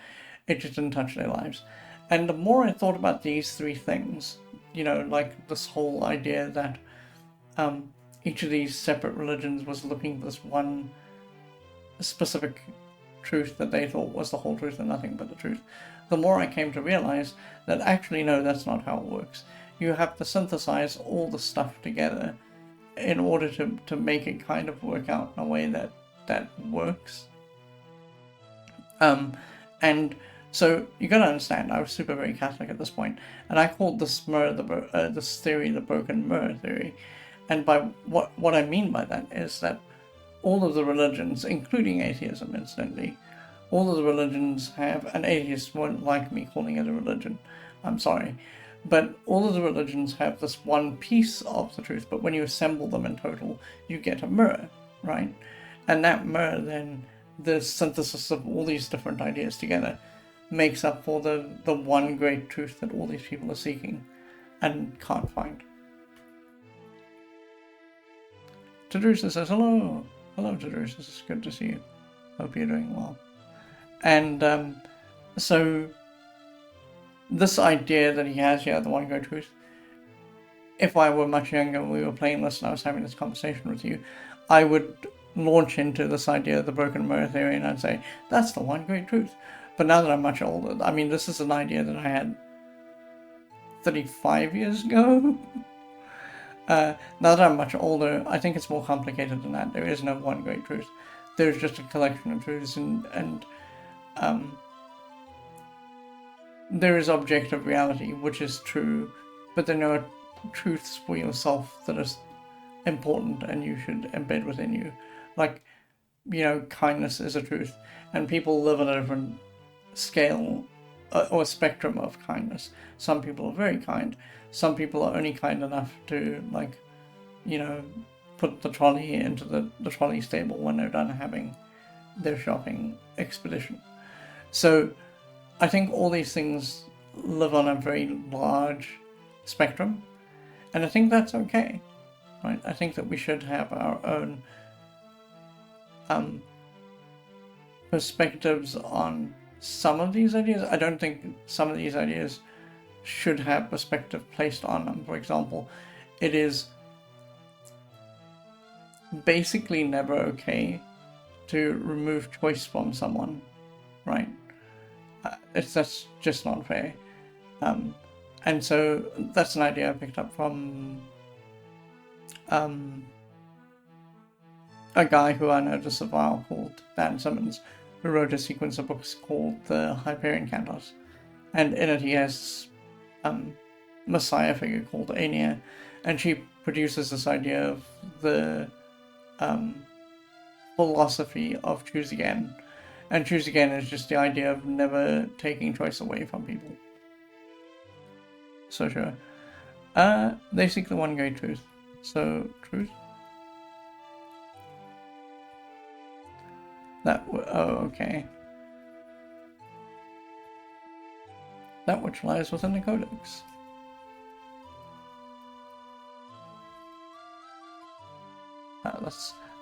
it just didn't touch their lives. And the more I thought about these 3 things, you know, like this whole idea that each of these separate religions was looking for this one specific truth that they thought was the whole truth and nothing but the truth, the more I came to realize that actually, no, that's not how it works. You have to synthesize all the stuff together in order to make it kind of work out in a way that works. And so you gotta understand, I was super very Catholic at this point, and I called this this theory the broken mirror theory. And by what I mean by that is that all of the religions, including atheism, incidentally, all of the religions have, and atheists won't like me calling it a religion, I'm sorry, but all of the religions have this one piece of the truth, but when you assemble them in total, you get a mirror, right? And that mirror then, the synthesis of all these different ideas together, makes up for the one great truth that all these people are seeking and can't find. Tadrusa says, hello. Hello, Tadrusa. It's good to see you. Hope you're doing well. And so this idea that he has, the one great truth, if I were much younger and we were playing this and I was having this conversation with you, I would launch into this idea of the broken mirror theory and I'd say, that's the one great truth. But now that I'm much older, I mean, this is an idea that I had 35 years ago. Now that I'm much older, I think it's more complicated than that. There is no one great truth. There's just a collection of truths, and there is objective reality, which is true, but there are truths for yourself that are important and you should embed within you. Like, you know, kindness is a truth, and people live at a different scale or spectrum of kindness. Some people are very kind. Some people are only kind enough to, like, you know, put the trolley into the trolley stable when they're done having their shopping expedition. So I think all these things live on a very large spectrum, and I think that's okay, right? I think that we should have our own perspectives on some of these ideas. I don't think some of these ideas should have perspective placed on them. For example, it is basically never okay to remove choice from someone, right? That's just not fair. And so that's an idea I picked up from a guy who I know just a while called Dan Simmons, who wrote a sequence of books called the Hyperion Cantos. And in it he has Messiah figure called Aeneas, and she produces this idea of the philosophy of choose again. And choose again is just the idea of never taking choice away from people. So sure. They seek the one great truth. So, truth? Okay. That which lies within the codex.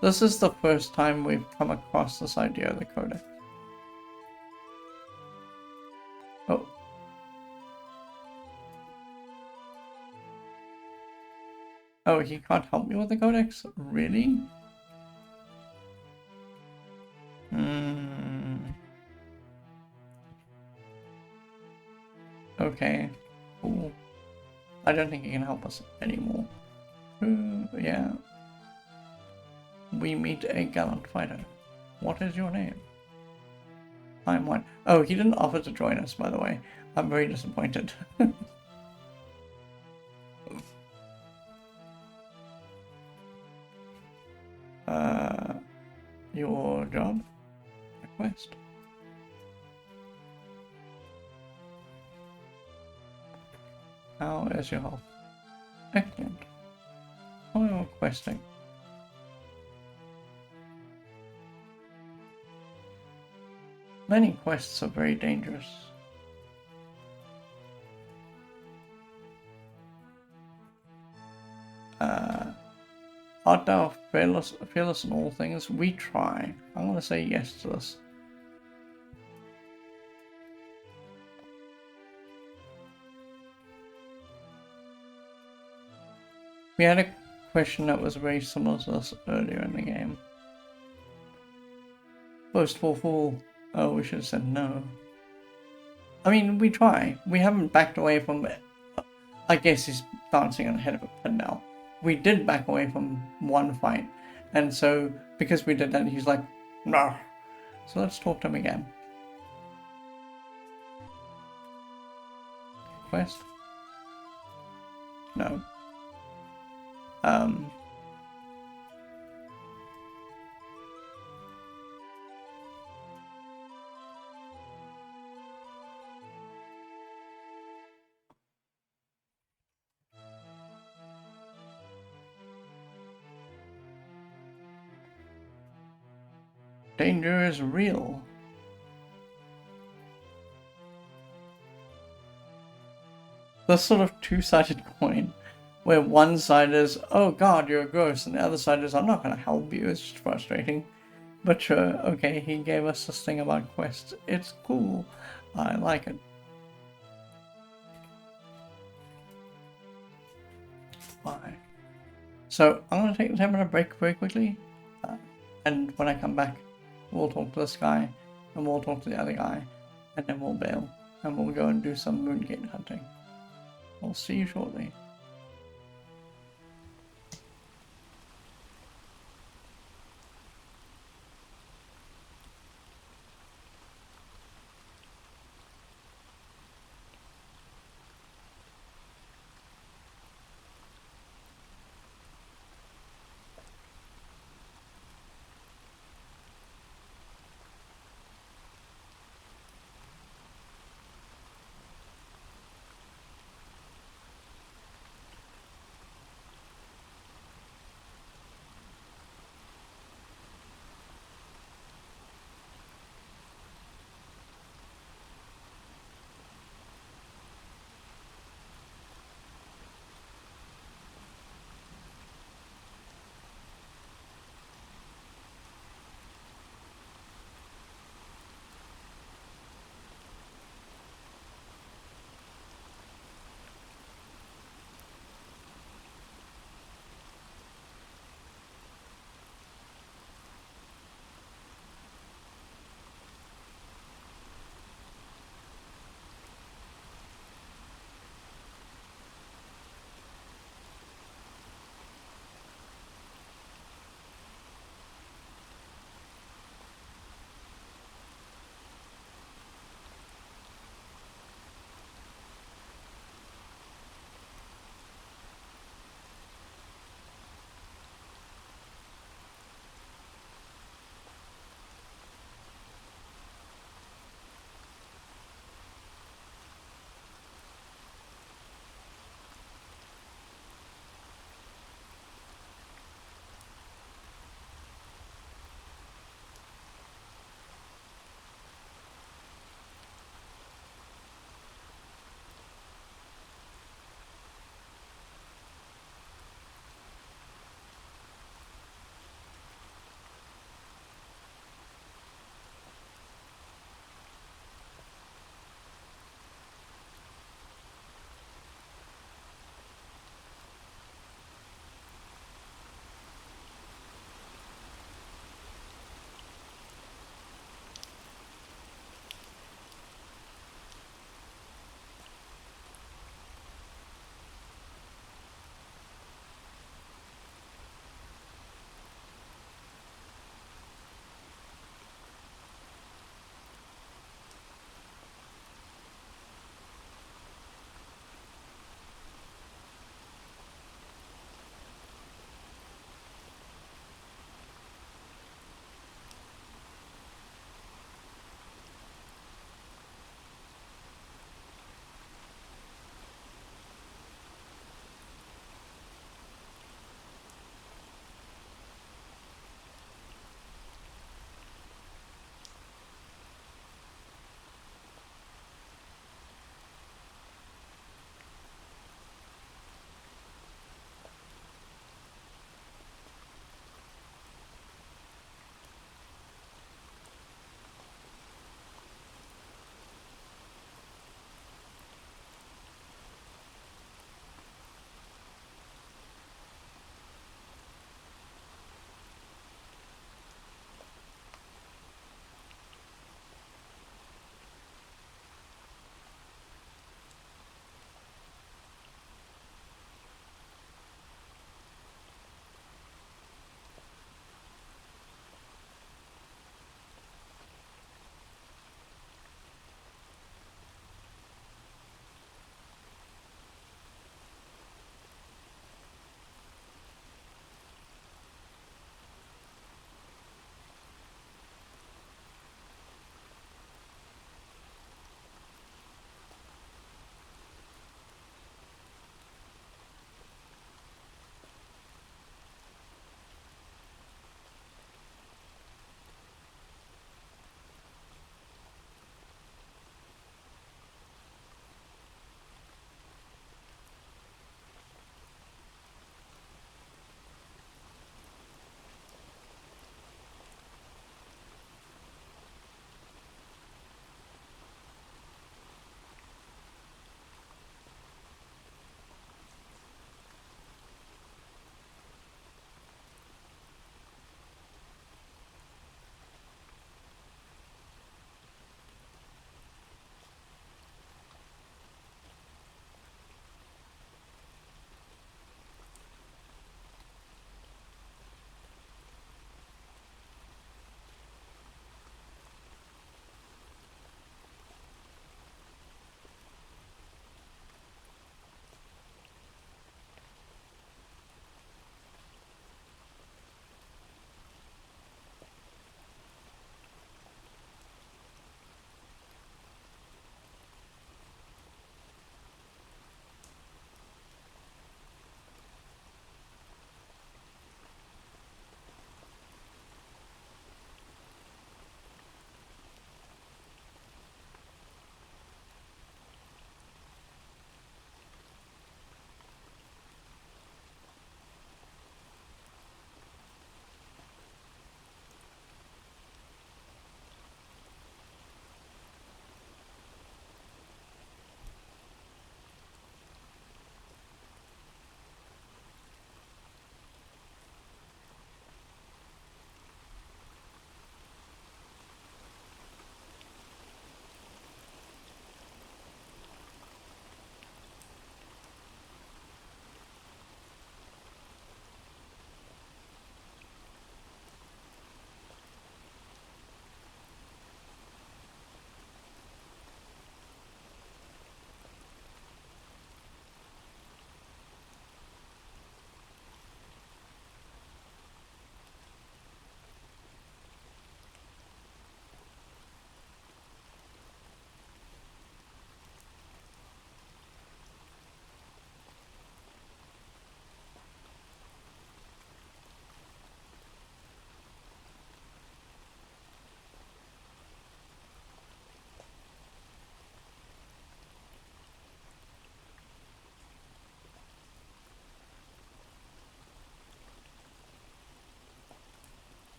This is the first time we've come across this idea of the codex. Oh. Oh, he can't help me with the codex? Really? Okay. Cool. I don't think he can help us anymore. Yeah. We meet a gallant fighter. What is your name? I'm one. Oh, he didn't offer to join us, by the way. I'm very disappointed. Your job? Request. How is your health? Excellent. Oh, you're questing. Many quests are very dangerous. Art thou fearless in all things? We try. I'm going to say yes to this. We had a question that was very similar to this earlier in the game. Boastful fool. Oh, we should have said no. I mean, we try. We haven't backed away from it. I guess he's dancing on the head of a pin now. We did back away from one fight, and so because we did that, he's like, no. So let's talk to him again. Quest? No. Danger is real. This sort of two-sided coin, where one side is, oh god, you're a ghost, and the other side is, I'm not going to help you, it's just frustrating. But sure, okay, he gave us this thing about quests. It's cool. I like it. Why? So I'm going to take a 10-minute break very quickly, and when I come back, we'll talk to this guy, and we'll talk to the other guy, and then we'll bail, and we'll go and do some Moongate hunting. I'll see you shortly.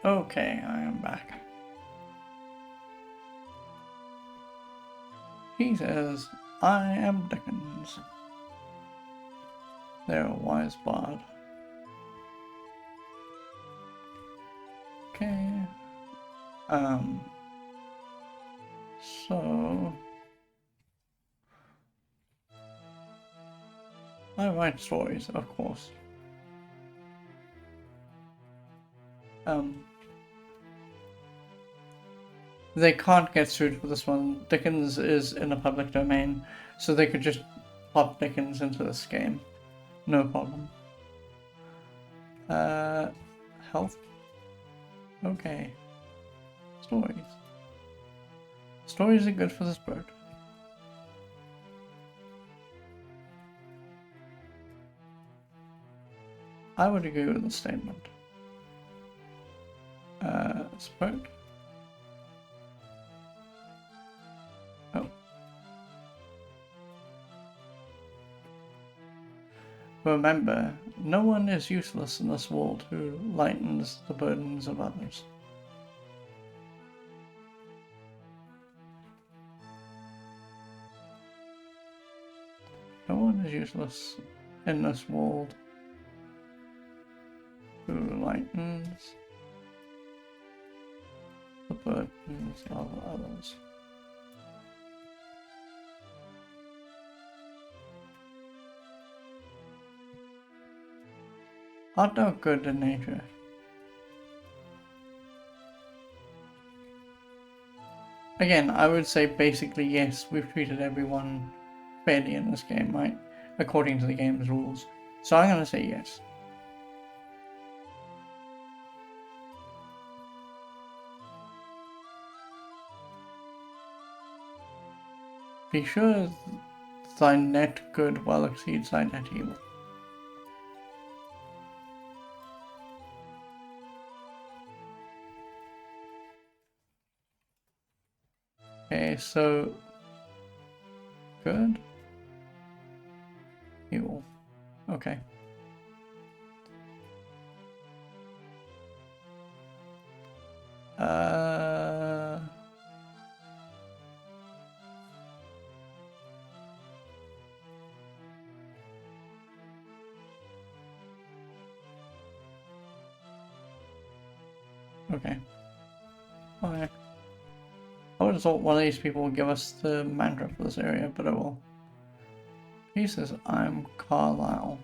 Okay, I am back. He says, I am Dickens. They're a wise bard. Okay. So I write stories, of course. They can't get sued for this one. Dickens is in the public domain, so they could just pop Dickens into this game. No problem. Health? Okay. Stories. Stories are good for this bird. I would agree with the statement. Bird? Oh. Remember, no one is useless in this world who lightens the burdens of others. No one is useless in this world who lightens the burdens of others. Art thou good in nature? Again, I would say basically yes, we've treated everyone fairly in this game, right? According to the game's rules. So I'm gonna say yes. Be sure thy net good well exceeds thy net evil. Okay, so good. Evil. Okay. Okay. Alright. I would have thought one of these people would give us the mantra for this area, but I will. He says, I'm Carlisle.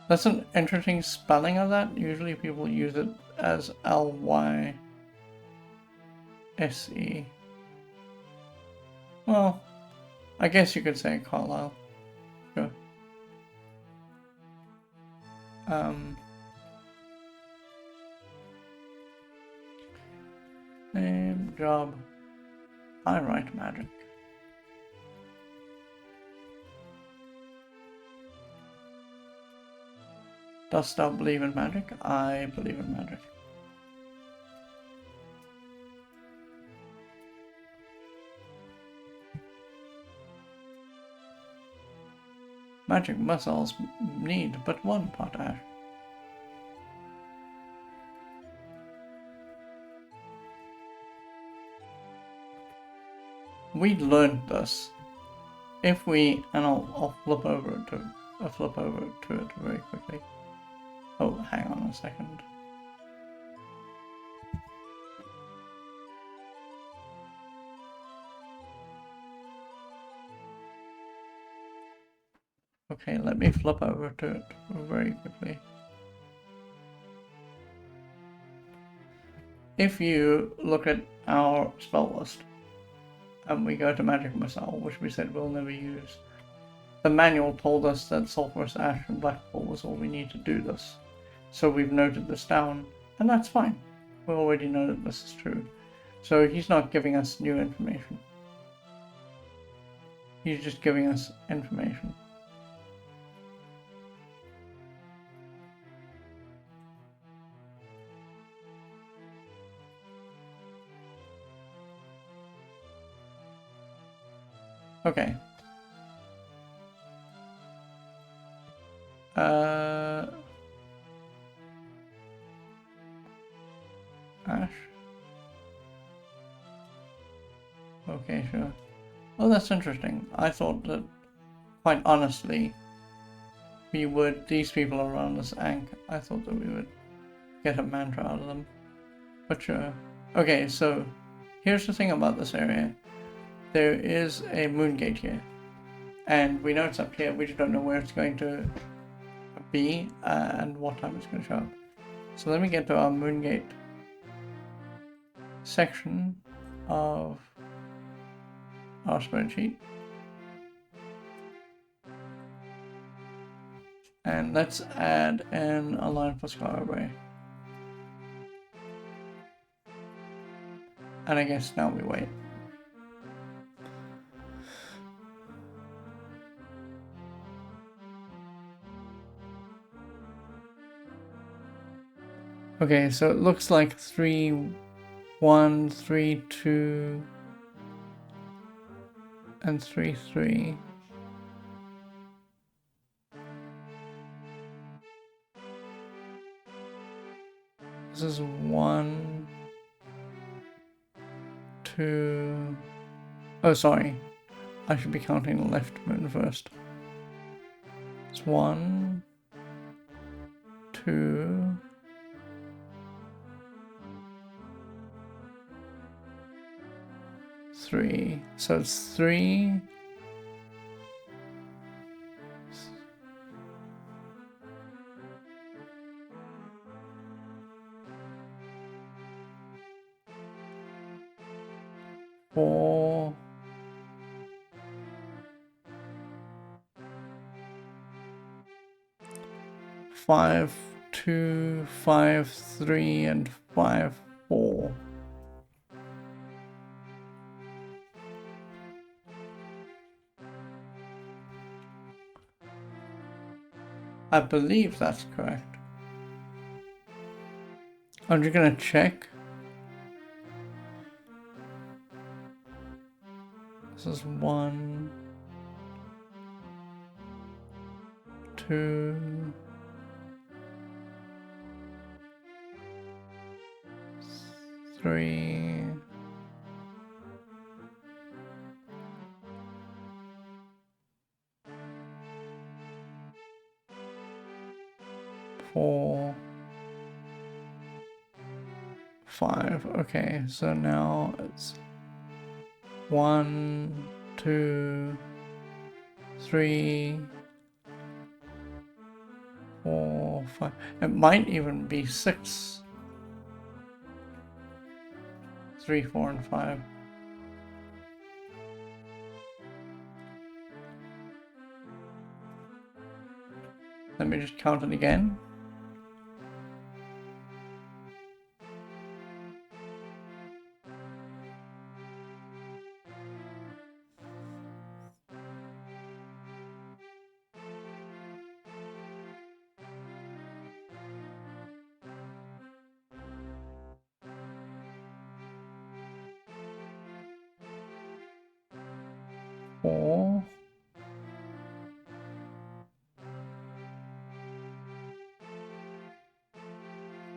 That's an interesting spelling of that. Usually people use it as L-Y-S-E. Well, I guess you could say Carlisle. Sure. Name, job. I write magic. Dost thou believe in magic? I believe in magic. Magic missiles need but one potash. We learned this. If we, and I'll flip over to it very quickly. Oh, hang on a second. Okay, let me flip over to it very quickly. If you look at our spell list, and we go to Magic Missile, which we said we'll never use, the manual told us that Sulphurous Ash and Blackpool was all we need to do this. So we've noted this down, and that's fine. We already know that this is true. So he's not giving us new information. He's just giving us information. Okay. Ash. Okay, sure. Oh, that's interesting. I thought that, quite honestly, these people around this Ankh, I thought that we would get a mantra out of them. But sure. Okay, so here's the thing about this area. There is a Moongate here. And we know it's up here, we just don't know where it's going to be and what time it's going to show up. So let me get to our Moongate section of our spreadsheet. And let's add an align for Scar Array. And I guess now we wait. Okay, so it looks like 3, 1, 3, 2, and 3, 3. This is 1, 2. Oh, sorry. I should be counting the left moon first. It's 1, 2, 3. So it's 3. 4, 5, 2, 5, 3, and 5, 4. I believe that's correct. I'm just gonna check. This is 1, 2, 3, 4, 5. Okay, so now it's 1, 2, 3, 4, 5. It might even be 6. 3, 4, and 5. Let me just count it again. Four,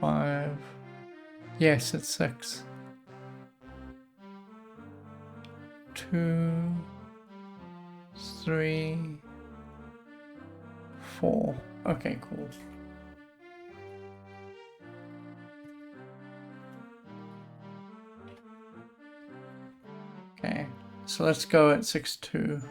5. Yes, it's 6. 2, 3, 4. Okay, cool. Okay, so let's go at 6, 2.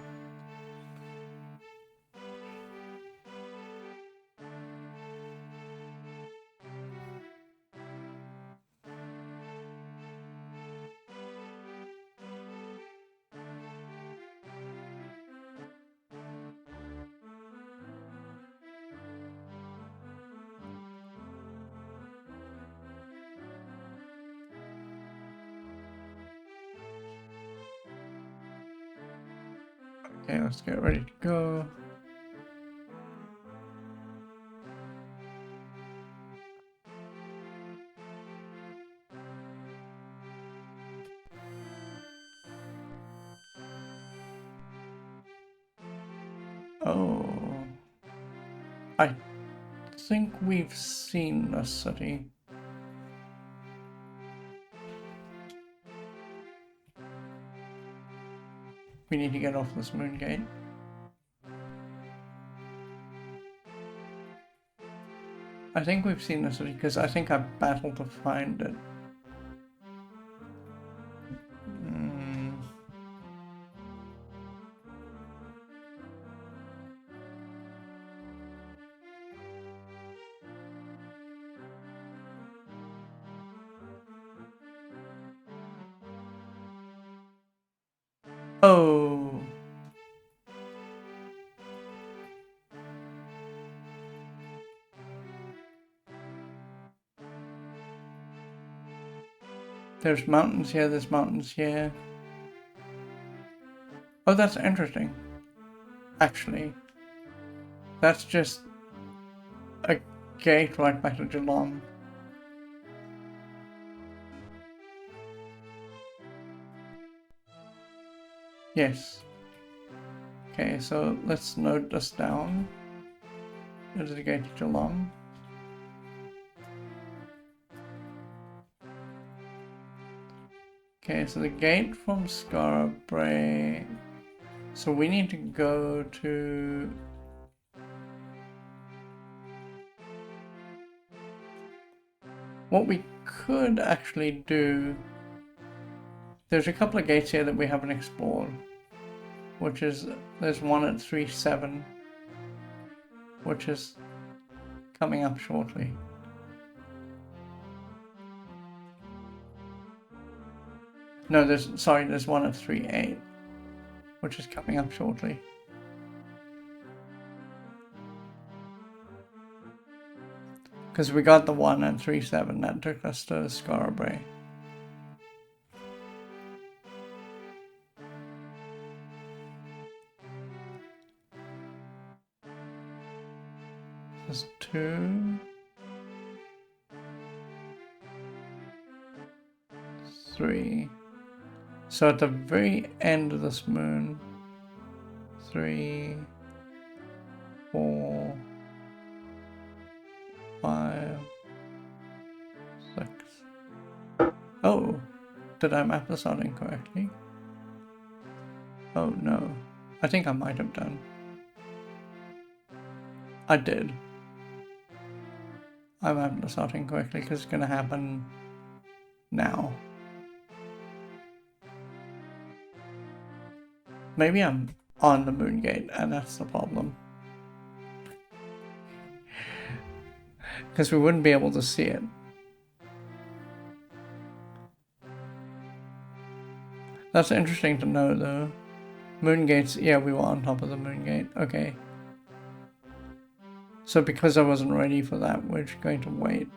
Okay, let's get ready to go. Oh, I think we've seen this city. We need to get off this Moongate. I think we've seen this because I think I battled to find it. Oh. There's mountains here, there's mountains here. Oh, that's interesting. Actually. That's just a gate right back to Geelong. Yes. Okay, so let's note this down. There's the gate to Geelong. Okay, so the gate from Scarborough. So we need to go to... What we could actually do... There's a couple of gates here that we haven't explored. Which is... There's one at 3-7. Which is coming up shortly. No, there's one at 3-8. Which is coming up shortly. Because we got the one at 3-7 that took us to Scarborough. There's 2, 3. So at the very end of this moon, 3, 4, 5, 6. Oh, did I map this out incorrectly? Oh no, I think I might have done. I did. I mapped this out incorrectly because it's going to happen now. Maybe I'm on the Moongate and that's the problem. Because we wouldn't be able to see it. That's interesting to know though. Moongates, yeah, we were on top of the Moongate. Okay. So because I wasn't ready for that, we're just going to wait.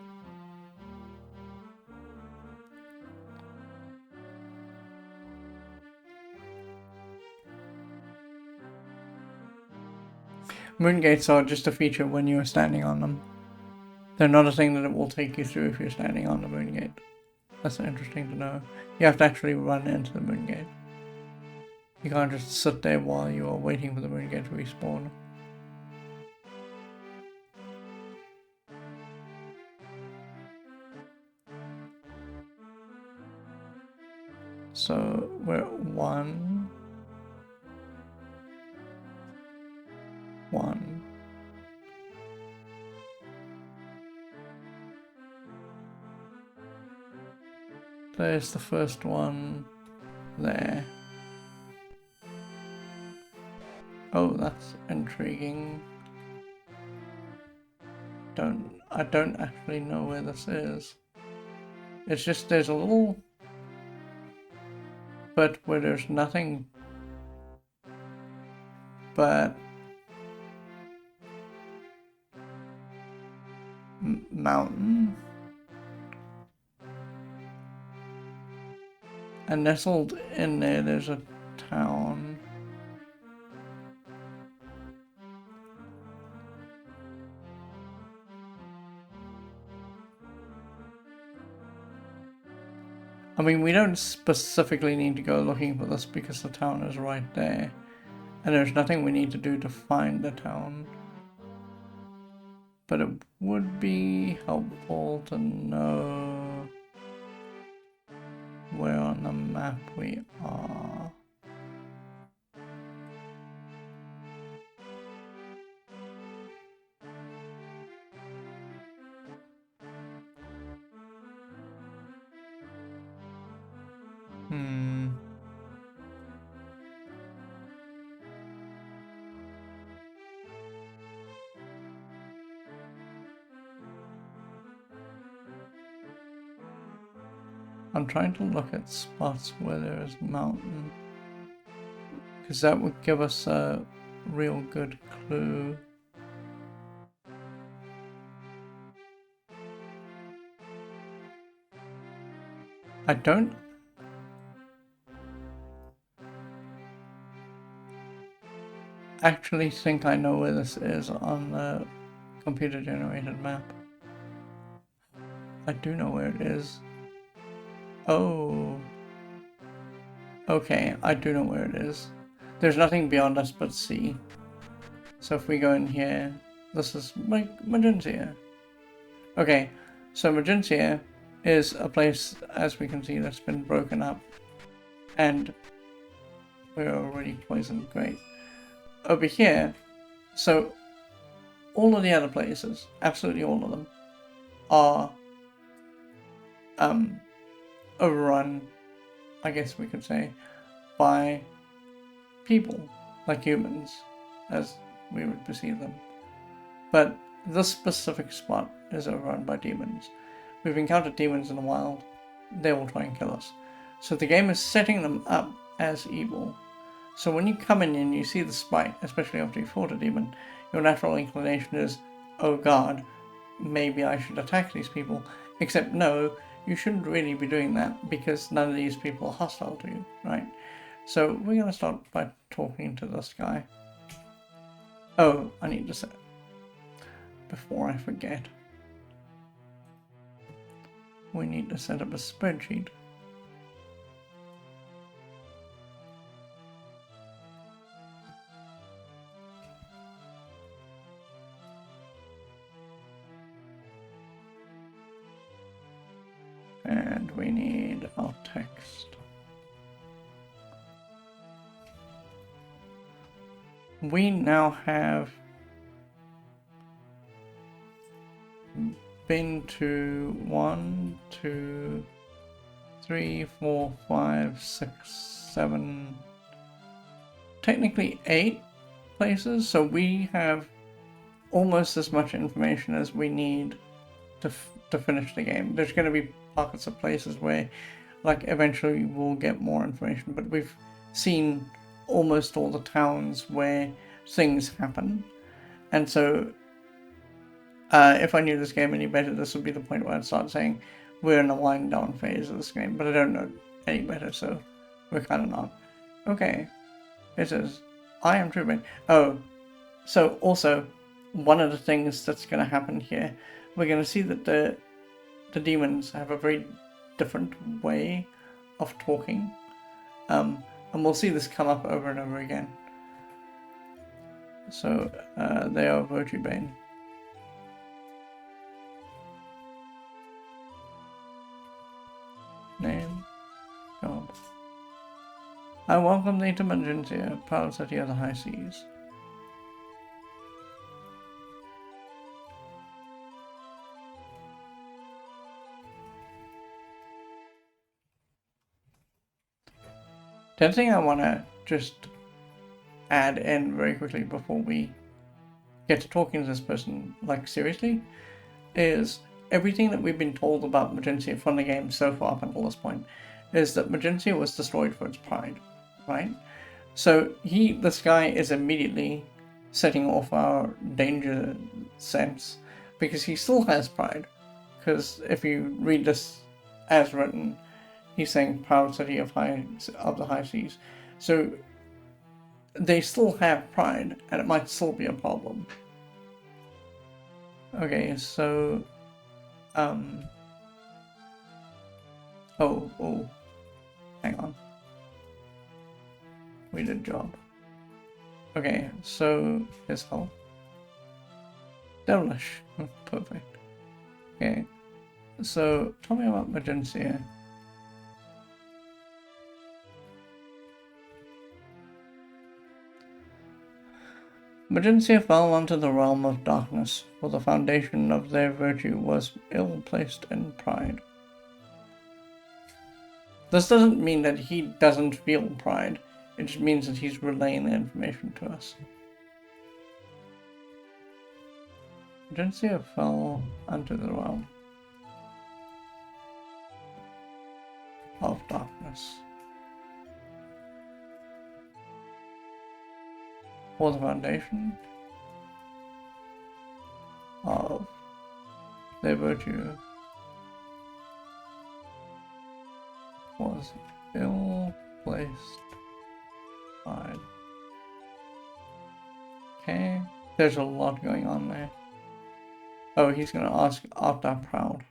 Moongates are just a feature when you're standing on them. They're not a thing that it will take you through if you're standing on the Moongate. That's interesting to know. You have to actually run into the Moongate. You can't just sit there while you are waiting for the Moongate to respawn. So we're at 1. There's the first one there. Oh, that's intriguing. I don't actually know where this is. It's just there's a little bit where there's nothing but mountain. And nestled in there, there's a town. I mean, we don't specifically need to go looking for this because the town is right there. And there's nothing we need to do to find the town. But it would be helpful to know where on the map we are. I'm trying to look at spots where there is mountain, because that would give us a real good clue. I don't actually think I know where this is on the computer generated map. I do know where it is. Oh. Okay, I do know where it is. There's nothing beyond us but sea. So if we go in here, this is Magincia. Okay, so Magincia is a place, as we can see, that's been broken up. And we're already poisoned, great. Over here, so all of the other places, absolutely all of them, are overrun, I guess we could say, by people, like humans, as we would perceive them. But this specific spot is overrun by demons. We've encountered demons in the wild. They will try and kill us. So the game is setting them up as evil. So when you come in and you see the spite, especially after you fought a demon, your natural inclination is, oh god, maybe I should attack these people. Except no, you shouldn't really be doing that because none of these people are hostile to you, right? So we're going to start by talking to this guy. Oh, I need to set, before I forget, we need to set up a spreadsheet. And we need our text. We now have been to 1, 2, 3, 4, 5, 6, 7, technically 8 places, so we have almost as much information as we need to finish the game. There's going to be pockets of places where, like, eventually we'll get more information, but we've seen almost all the towns where things happen, and so if I knew this game any better, this would be the point where I'd start saying we're in the wind down phase of this game, but I don't know any better, so we're kind of not. Okay, it says, I am Truman. Oh, so also, one of the things that's going to happen here, we're going to see that the demons have a very different way of talking, and we'll see this come up over and over again. So they are Virtue Bane. Name, job. I welcome thee to Magincia, proud city of the high seas. The other thing I want to just add in very quickly before we get to talking to this person, like, seriously, is everything that we've been told about Magincia from the game so far up until this point is that Magincia was destroyed for its pride, right? So this guy is immediately setting off our danger sense because he still has pride. Because if you read this as written, he's saying proud city of the high seas. So they still have pride, and it might still be a problem. Okay, so oh, hang on. We did job. Okay, so his health. Devilish. Perfect. Okay, so tell me about Magincia. Magincia fell unto the realm of darkness, for the foundation of their virtue was ill placed in pride. This doesn't mean that he doesn't feel pride. It just means that he's relaying the information to us. Magincia fell unto the realm of darkness. For the foundation of their virtue was ill-placed pride. Okay, there's a lot going on there. Oh, he's gonna ask, art thou proud?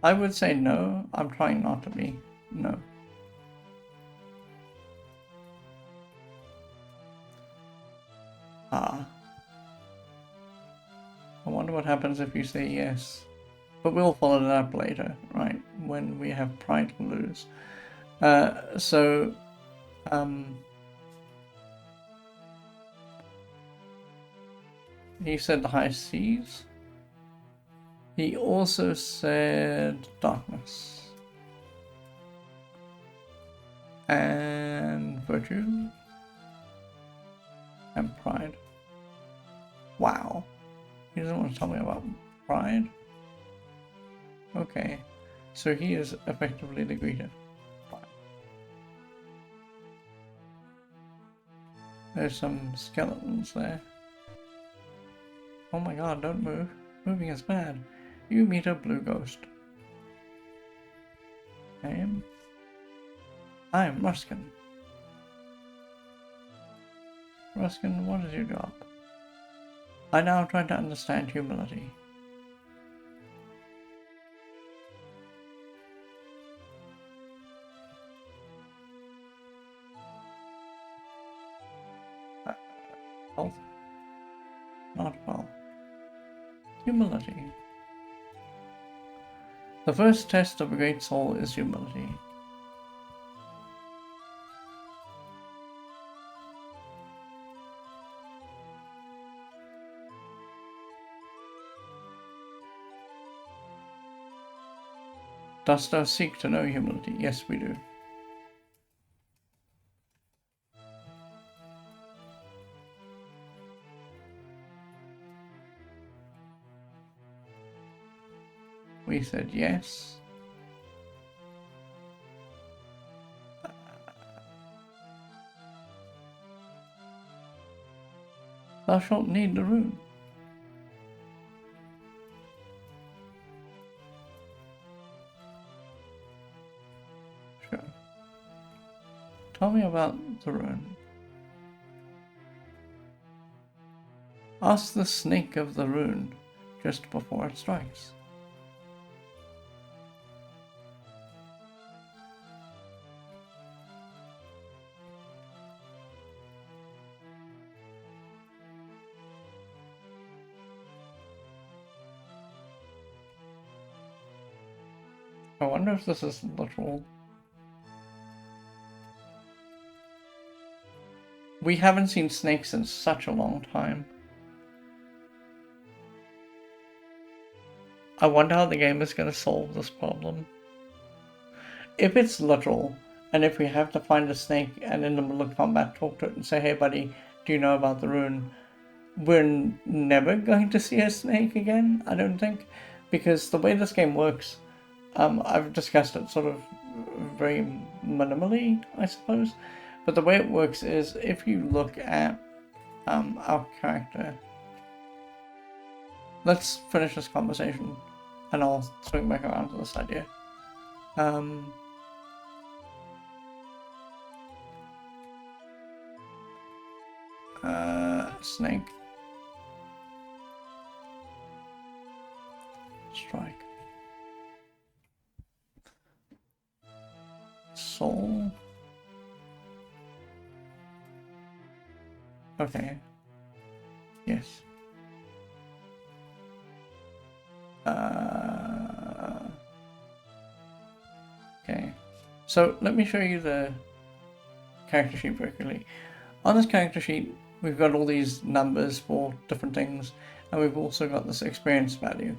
I would say no. I'm trying not to be. No. Ah. I wonder what happens if you say yes. But we'll follow that up later, right? When we have pride to lose. He said the high seas. He also said darkness. And virtue. And pride. Wow. He doesn't want to tell me about pride? Okay. So he is effectively the greeter. There's some skeletons there. Oh my god, don't move. Moving is bad. You meet a blue ghost. Name? I am Ruskin. Ruskin, what is your job? I now try to understand humility. Health? Not well. Humility. The first test of a great soul is humility. Dost thou seek to know humility? Yes, we do. We said yes. Thou shalt need the rune. Sure. Tell me about the rune. Ask the snake of the rune just before it strikes. I wonder if this is literal. We haven't seen snakes in such a long time. I wonder how the game is going to solve this problem. If it's literal, and if we have to find a snake and in the middle of combat talk to it and say, hey buddy, do you know about the rune? We're never going to see a snake again, I don't think. Because the way this game works, I've discussed it sort of very minimally, I suppose. But the way it works is if you look at our character. Let's finish this conversation and I'll swing back around to this idea. Snake. Strike. Soul. Okay. Yes. Okay. So let me show you the character sheet very quickly. On this character sheet, we've got all these numbers for different things, and we've also got this experience value.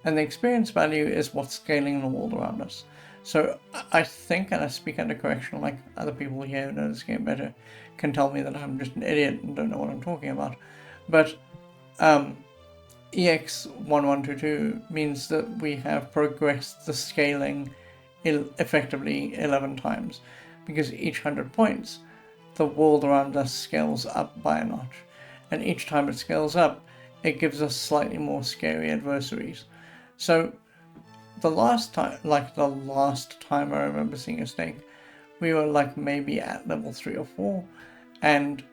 And the experience value is what's scaling the world around us. So I think, and I speak under correction, like other people here who know this game better can tell me that I'm just an idiot and don't know what I'm talking about. But EX1122 means that we have progressed the scaling effectively 11 times, because each 100 points, the world around us scales up by a notch. And each time it scales up, it gives us slightly more scary adversaries. So the last time I remember seeing a snake, we were like maybe at level 3 or 4. And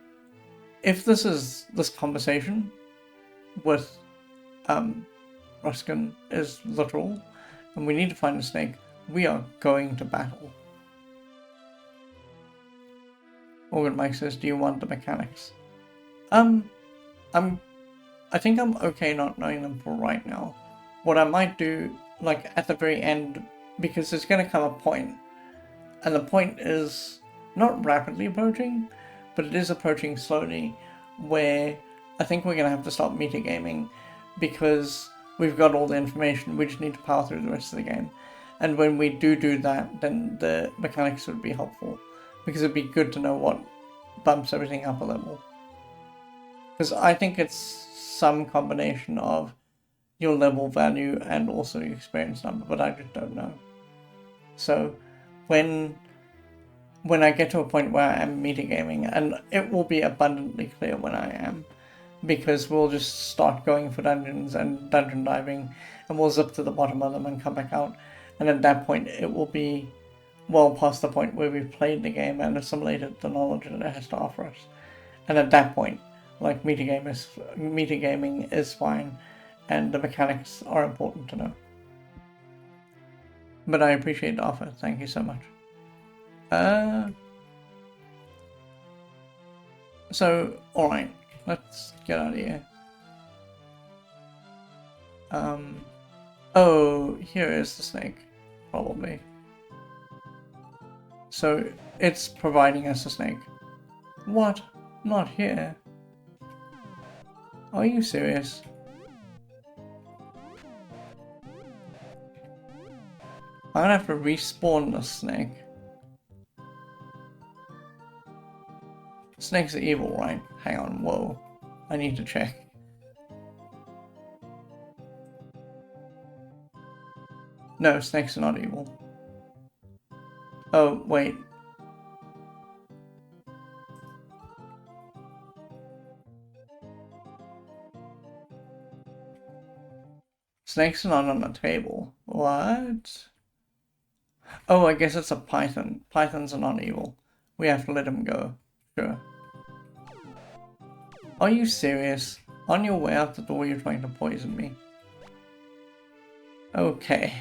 if this conversation with Ruskin is literal, and we need to find a snake, we are going to battle. Morgan Mike says, do you want the mechanics? I think I'm okay not knowing them for right now. What I might do, like at the very end, because there's going to come a point, and the point is not rapidly approaching, but it is approaching slowly, where I think we're going to have to stop metagaming, because we've got all the information, we just need to power through the rest of the game. And when we do that, then the mechanics would be helpful, because it'd be good to know what bumps everything up a level. Because I think it's some combination of your level value and also your experience number, but I just don't know. So when I get to a point where I am metagaming, and it will be abundantly clear when I am, because we'll just start going for dungeons and dungeon diving, and we'll zip to the bottom of them and come back out, and at that point it will be well past the point where we've played the game and assimilated the knowledge that it has to offer us. And at that point, like, metagaming is fine, and the mechanics are important to know. But I appreciate the offer, thank you so much. So, alright, let's get out of here. Oh, here is the snake, probably. So, it's providing us a snake. What? Not here? Are you serious? I'm gonna have to respawn the snake. Snakes are evil, right? Hang on, whoa. I need to check. No, snakes are not evil. Oh, wait. Snakes are not on the table. What? Oh, I guess it's a python. Pythons are not evil. We have to let him go. Sure. Are you serious? On your way out the door, you're trying to poison me. Okay.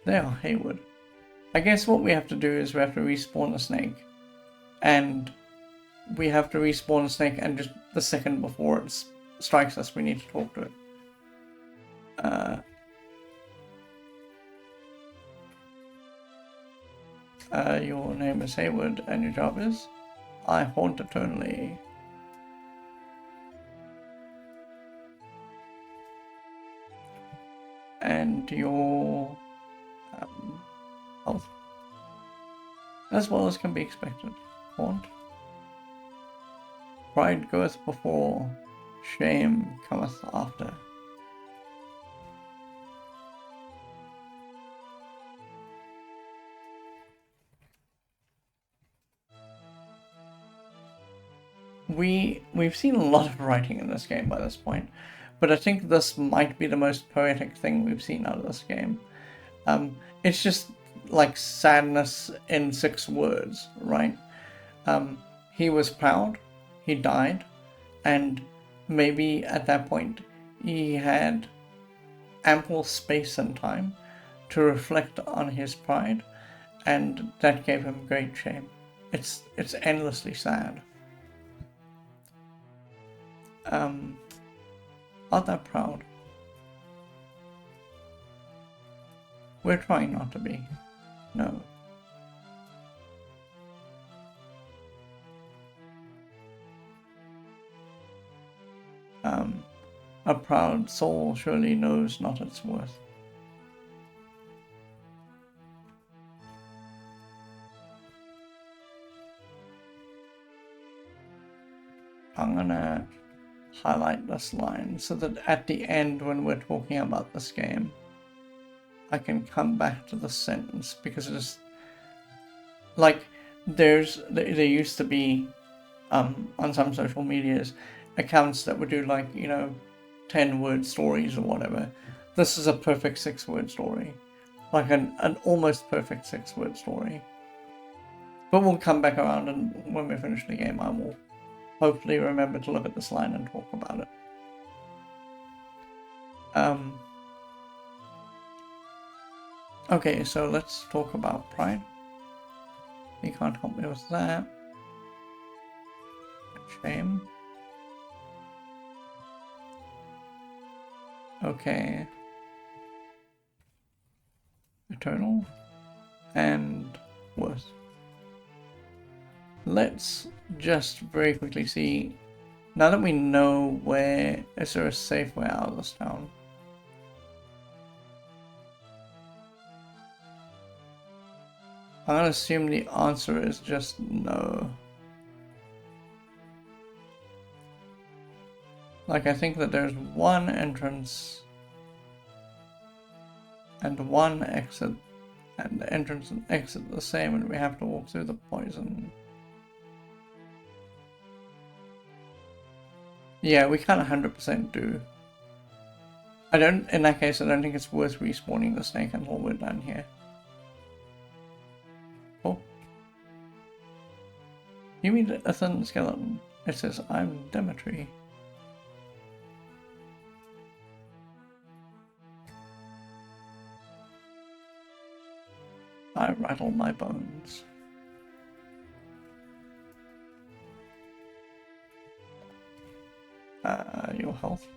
There, Haywood. I guess what we have to do is we have to respawn the snake. And we have to respawn the snake, and just the second before it strikes us, we need to talk to it. Your name is Haywood, and your job is? I haunt eternally. And your health, as well as can be expected. Haunt. Pride goeth before, shame cometh after. We've seen a lot of writing in this game by this point, but I think this might be the most poetic thing we've seen out of this game. It's just like sadness in 6 words, right? He was proud, he died, and maybe at that point he had ample space and time to reflect on his pride, and that gave him great shame. It's endlessly sad. Art thou proud? We're trying not to be. No. A proud soul surely knows not its worth. I'm gonna highlight this line so that at the end when we're talking about this game, I can come back to the sentence, because it is like there used to be on some social medias accounts that would do like 10-word stories or whatever. This is a perfect 6-word story, like an almost perfect 6-word story. But we'll come back around, and when we finish the game I will hopefully remember to look at this line and talk about it. Okay, so let's talk about pride. You can't help me with that. Shame. Okay. Eternal. And worth. Let's just very quickly see, now that we know where, is there a safe way out of this town? I'm gonna assume the answer is just no. Like, I think that there's one entrance and one exit, and the entrance and exit are the same, and we have to walk through the poison. Yeah, we can't 100% do. In that case, I don't think it's worth respawning the snake until we're done here. Oh. You mean a thin skeleton? It says, I'm Demetri. I rattle my bones. Your health?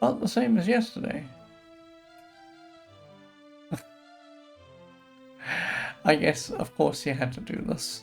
About the same as yesterday. I guess, of course, you had to do this.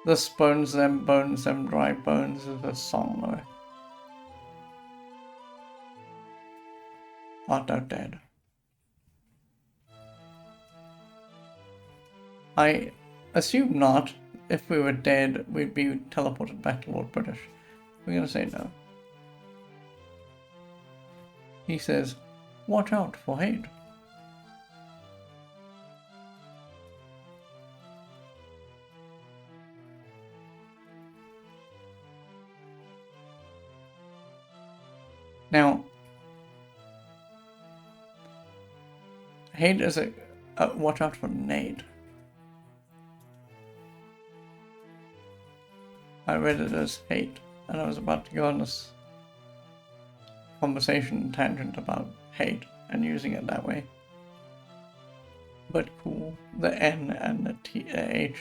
This bones them, dry bones is a song though. Art thou dead? I assume not. If we were dead, we'd be teleported back to Lord British. We're gonna say no. He says, watch out for hate. Now, hate is a watch out for Nate. I read it as hate, and I was about to go on this conversation tangent about hate and using it that way. But cool. The N and the H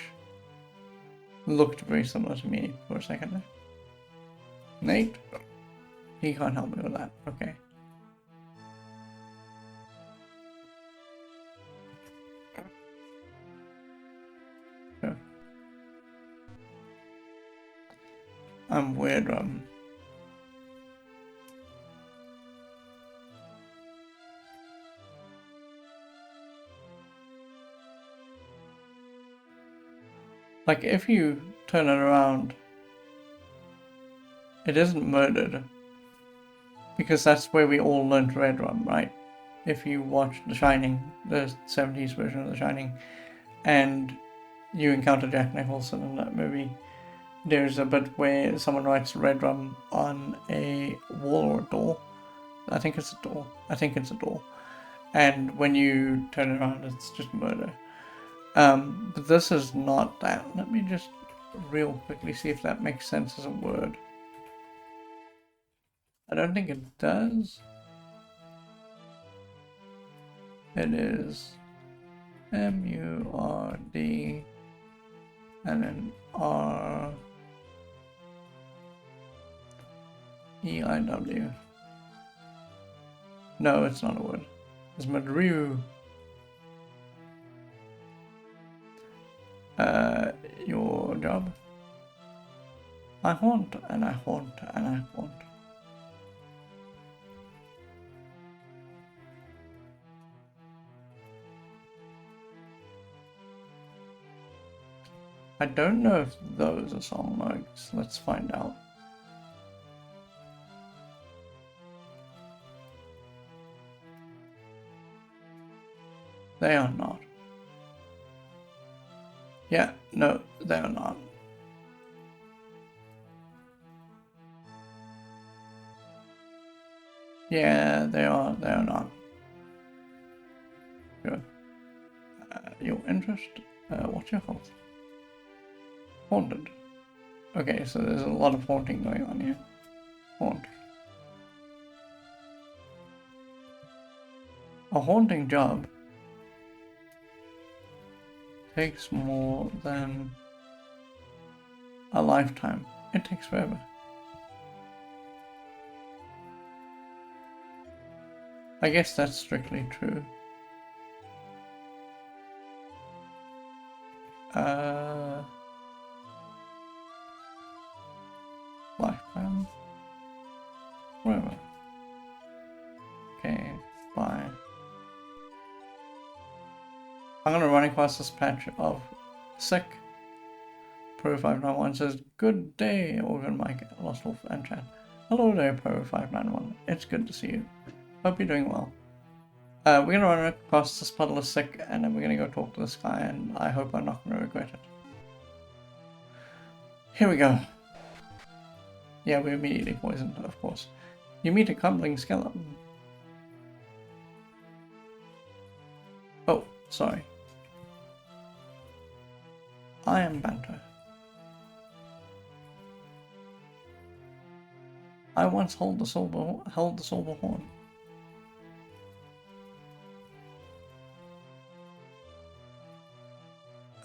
looked very similar to me for a second there. Nate? He can't help me with that. Okay. Sure. I'm weird, like, if you turn it around, it isn't murdered. Because that's where we all learned Red Rum, right? If you watch The Shining, the 70s version of The Shining, and you encounter Jack Nicholson in that movie, there's a bit where someone writes Red Rum on a wall or a door. I think it's a door. And when you turn it around, it's just murder. But this is not that. Let me just real quickly see if that makes sense as a word. I don't think it does. It is M-U-R-D and then R-E-I-W. No, it's not a word. It's Madriu. Your job? I haunt and I haunt and I haunt. I don't know if those are song mugs. Let's find out. They are not. Yeah, no, they are not. Yeah, they are not. Good. Your interest? What's your health? Haunted. Okay, so there's a lot of haunting going on here. Haunt. A haunting job takes more than a lifetime. It takes forever. I guess that's strictly true. Lifetime? Whatever. Okay, bye. I'm gonna run across this patch of sick. Pro591 says, good day, Organ Mike, Lost Wolf, and chat. Hello there, Pro591. It's good to see you. Hope you're doing well. We're gonna run across this puddle of sick, and then we're gonna go talk to this guy, and I hope I'm not gonna regret it. Here we go. Yeah, we're immediately poisoned, of course. You meet a crumbling skeleton. Oh, sorry. I am Banter. I once held the silver horn.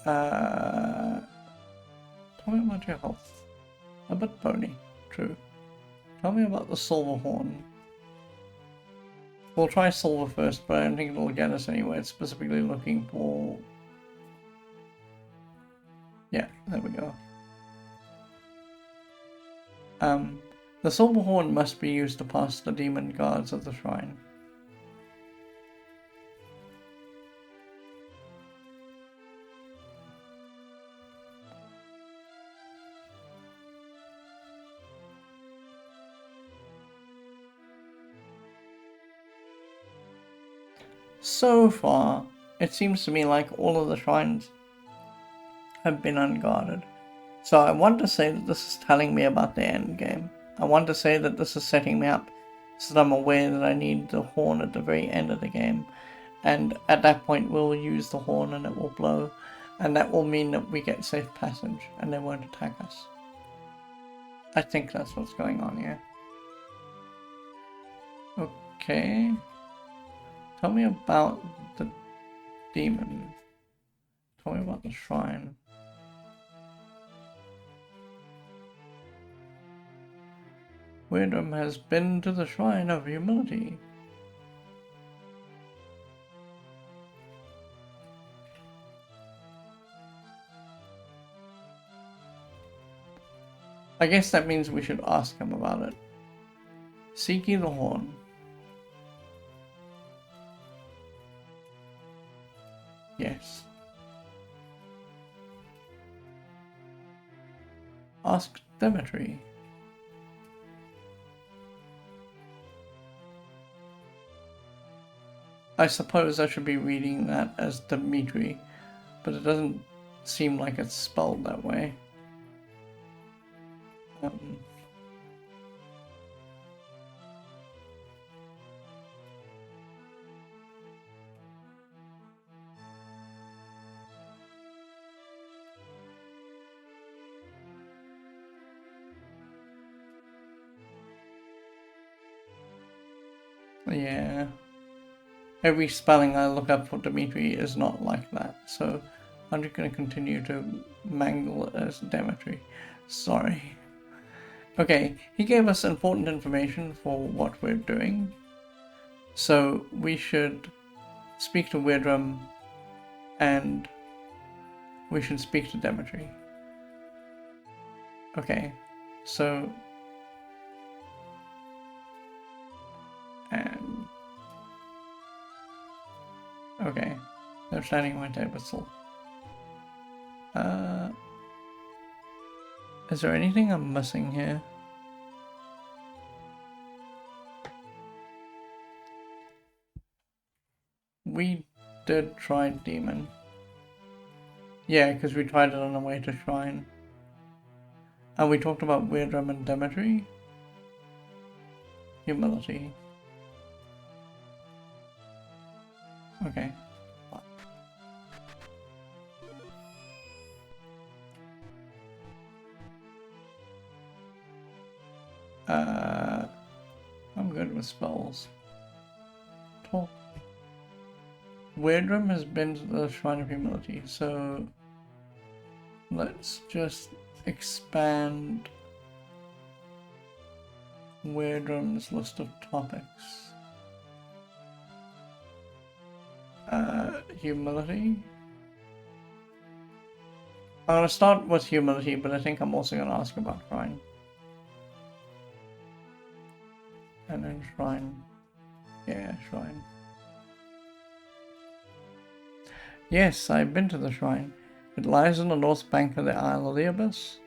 Tell me about your health. A bit pony, true. Tell me about the silver horn. We'll try silver first, but I don't think it'll get us anywhere. It's specifically looking for... Yeah, there we go. The silver horn must be used to pass the demon guards of the shrine. So far, it seems to me like all of the shrines have been unguarded. So I want to say that this is telling me about the end game. I want to say that this is setting me up so that I'm aware that I need the horn at the very end of the game. And at that point we'll use the horn and it will blow. And that will mean that we get safe passage and they won't attack us. I think that's what's going on here. Okay. Tell me about the demon. Tell me about the shrine. Weirdum has been to the shrine of humility. I guess that means we should ask him about it. Seek ye the horn. Yes. Ask Demetri. I suppose I should be reading that as Dimitri, but it doesn't seem like it's spelled that way. Yeah. every spelling I look up for Dimitri is not like that. So I'm just going to continue to mangle it as Demetri. Sorry. Okay, he gave us important information for what we're doing. So we should speak to Weirdrum and we should speak to Demetri. Okay, so... And... Okay, they're standing on my table still. Is there anything I'm missing here? We did try Demon. Yeah, because we tried it on the way to Shrine. And we talked about Weirdrum and Demetri. Humility. Okay. I'm good with spells. Talk. Weirdrum has been to the Shrine of Humility, so let's just expand Weirdrum's list of topics. Humility. I'm gonna start with humility, but I think I'm also gonna ask about Shrine. And then Shrine. Yeah, Shrine. Yes, I've been to the Shrine. It lies on the north bank of the Isle of the Abyss.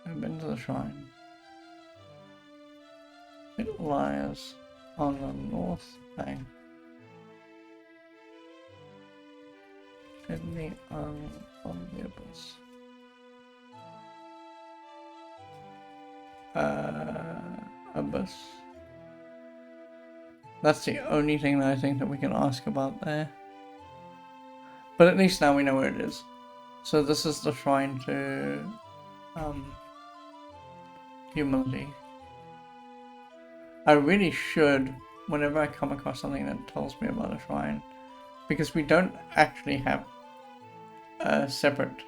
I've been to the Shrine. It lies on the north bank in the Isle of the Abyss. Abyss. That's the only thing that I think that we can ask about there. But at least now we know where it is. So this is the shrine to humility. I really should, whenever I come across something that tells me about a shrine, because we don't actually have a separate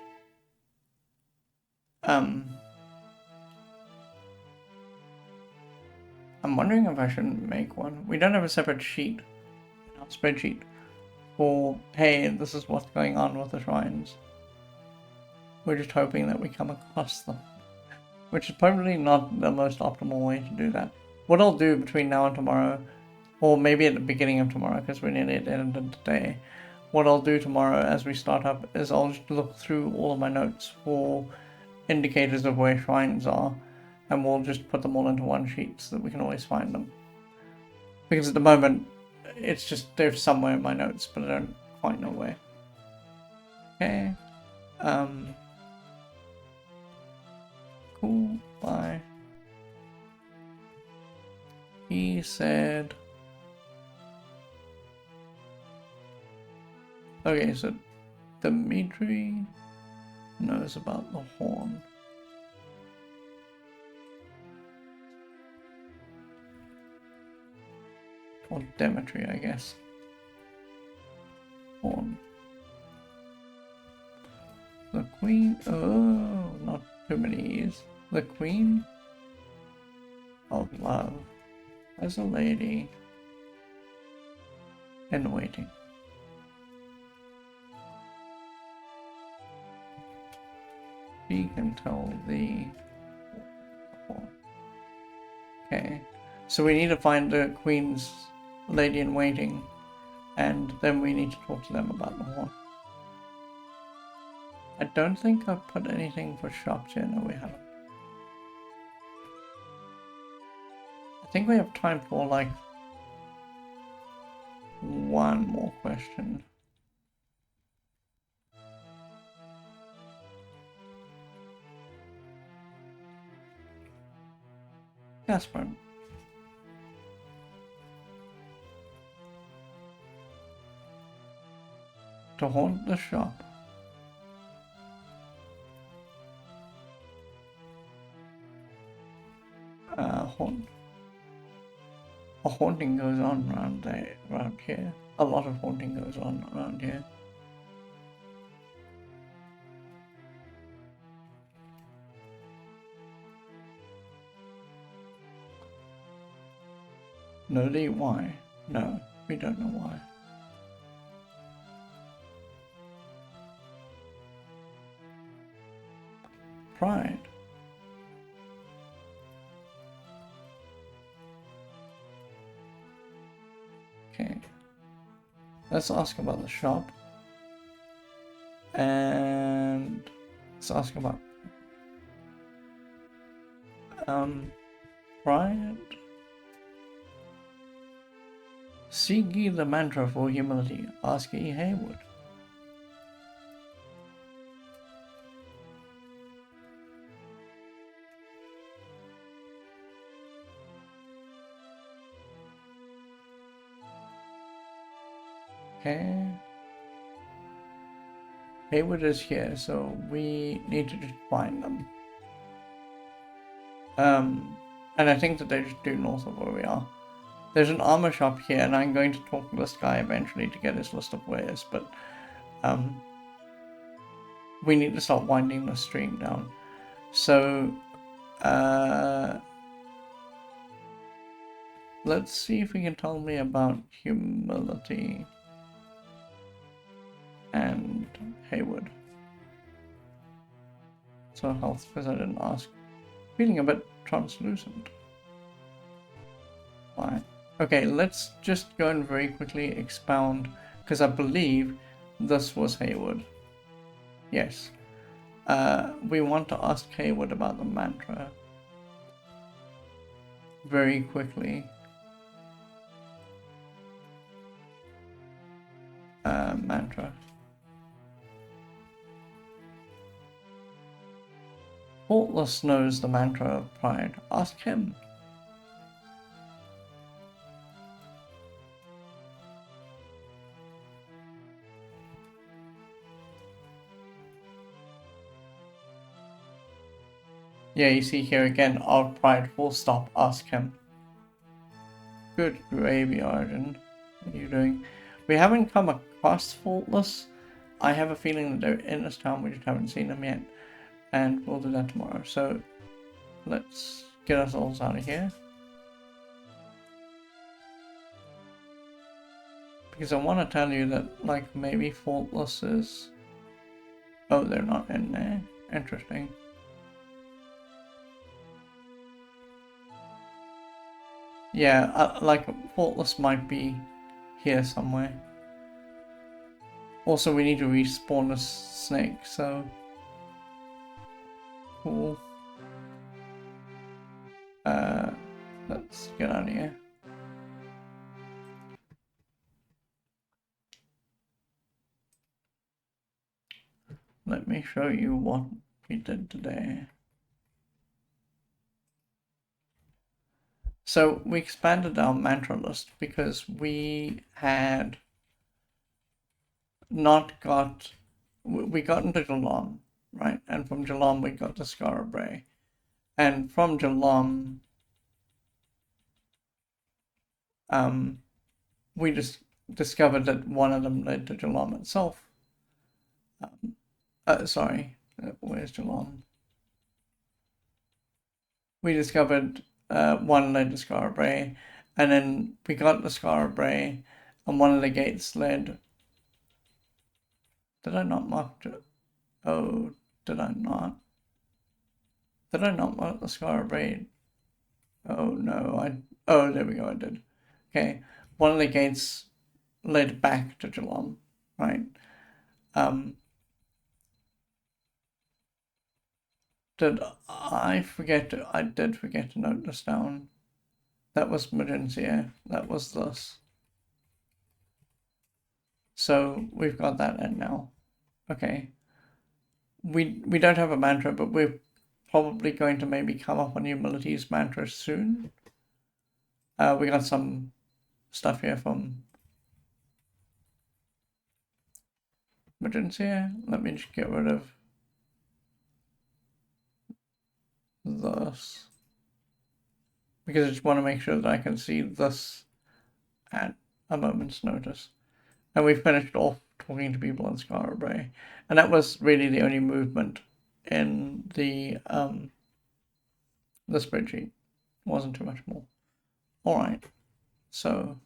I'm wondering if I shouldn't make one. We don't have a separate sheet in our spreadsheet for, hey, this is what's going on with the shrines. We're just hoping that we come across them, which is probably not the most optimal way to do that. What I'll do between now and tomorrow, or maybe at the beginning of tomorrow, because we're nearly at the end of the day, what I'll do tomorrow as we start up is I'll just look through all of my notes for indicators of where shrines are, and we'll just put them all into one sheet so that we can always find them. Because at the moment, it's just, they're somewhere in my notes, but I don't quite know where. Okay. Cool. Bye. He said... Okay, so Dimitri knows about the horn. Or Demetri, I guess. Horn. The Queen. Oh, not too many E's. The Queen of Love as a lady in waiting. She can tell the horn. Okay, so we need to find the Queen's lady in waiting, and then we need to talk to them about the horn. I don't think I've put anything for shops here. No, we haven't. I think we have time for like one more question. Casper. To haunt the shop. haunt. A haunting goes on around here. A lot of haunting goes on around here. Nerdy, why? No, we don't know why. Pride. Okay. Let's ask about the shop. And let's ask about pride. Seek ye the mantra for humility. Ask ye Haywood. Okay. Haywood is here, so we need to just find them. And I think that they're just due north of where we are. There's an armor shop here, and I'm going to talk to this guy eventually to get his list of wares, but we need to start winding the stream down. So let's see if he can tell me about humility and Haywood. So health, because I didn't ask. Feeling a bit translucent. Why? Okay, let's just go and very quickly expound, because I believe this was Haywood. Yes. We want to ask Haywood about the mantra. Very quickly. Mantra. Faultless knows the mantra of pride. Ask him. Yeah, you see here again, our pride, full stop, ask him. Good gravy, Arjun. What are you doing? We haven't come across Faultless. I have a feeling that they're in this town, we just haven't seen them yet. And we'll do that tomorrow. So, let's get ourselves out of here. Because I want to tell you that, like, maybe Faultless is... Oh, they're not in there. Interesting. Yeah, like, Faultless might be here somewhere. Also, we need to respawn a snake, so... Cool. Let's get out of here. Let me show you what we did today. So we expanded our mantra list because we had not got... We got into Jalam, right? And from Jalam we got to Scarabray. And from Jalam, we just discovered that one of them led to Jalam itself. Sorry, where's Jalam? We discovered one led to Scarabray, and then we got to Scarabray, and one of the gates led... Did I not mark it? Oh, did I not? Did I not mark the Scarabray? Oh no, oh, there we go, I did. Okay, one of the gates led back to Jalam, right? Did I forget to... I did forget to note this down. That was Magincia. That was this. So we've got that in now. Okay. We don't have a mantra, but we're probably going to maybe come up on humility's mantra soon. We got some stuff here from Magincia. Let me just get rid of this. because I just want to make sure that I can see this at a moment's notice. And we finished off talking to people in Skara Bay, and that was really the only movement in the spreadsheet. It wasn't too much more. All right, so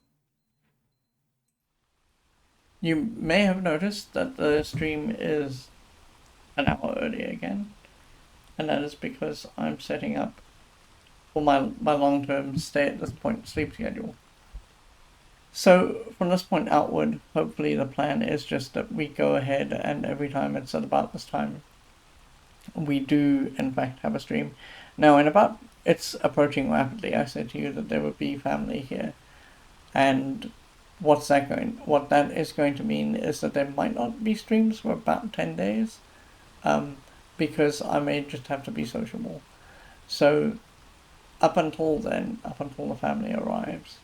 you may have noticed that the stream is an hour early again, and that is because I'm setting up for my long-term stay at this point sleep schedule. So from this point outward, hopefully the plan is just that we go ahead and every time it's at about this time, we do in fact have a stream. Now it's approaching rapidly. I said to you that there would be family here, and what that is going to mean is that there might not be streams for about 10 days, because I may just have to be sociable. So up until then, up until the family arrives,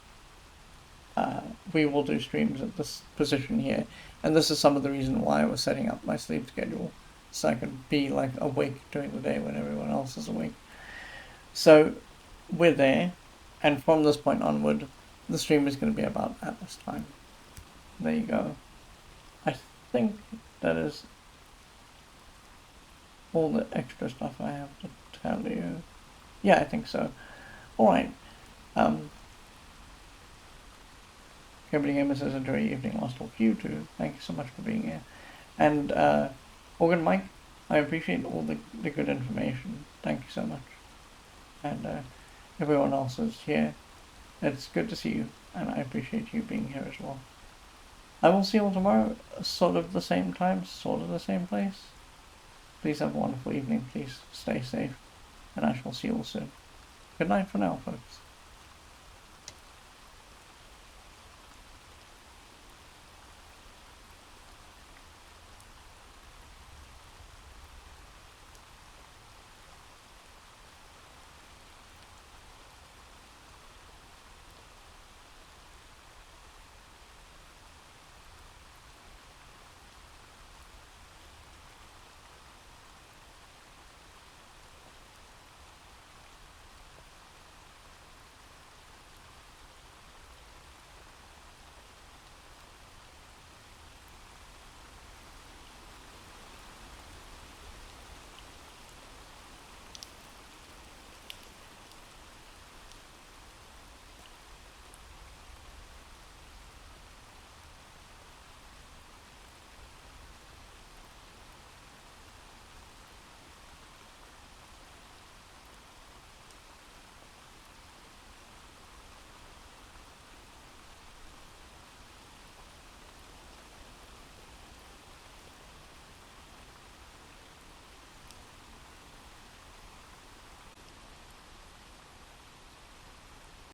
we will do streams at this position here, and this is some of the reason why I was setting up my sleep schedule, so I could be like awake during the day when everyone else is awake. So we're there, and from this point onward, the stream is going to be about at this time. There you go. I think that is all the extra stuff I have to tell you. Yeah, I think so. Alright. Everybody Gamer says enjoy your evening. Last talk to you too. Thank you so much for being here. And Organ Mike, I appreciate all the good information. Thank you so much. And everyone else is here. It's good to see you, and I appreciate you being here as well. I will see you all tomorrow, sort of the same time, sort of the same place. Please have a wonderful evening. Please stay safe, and I shall see you all soon. Good night for now, folks.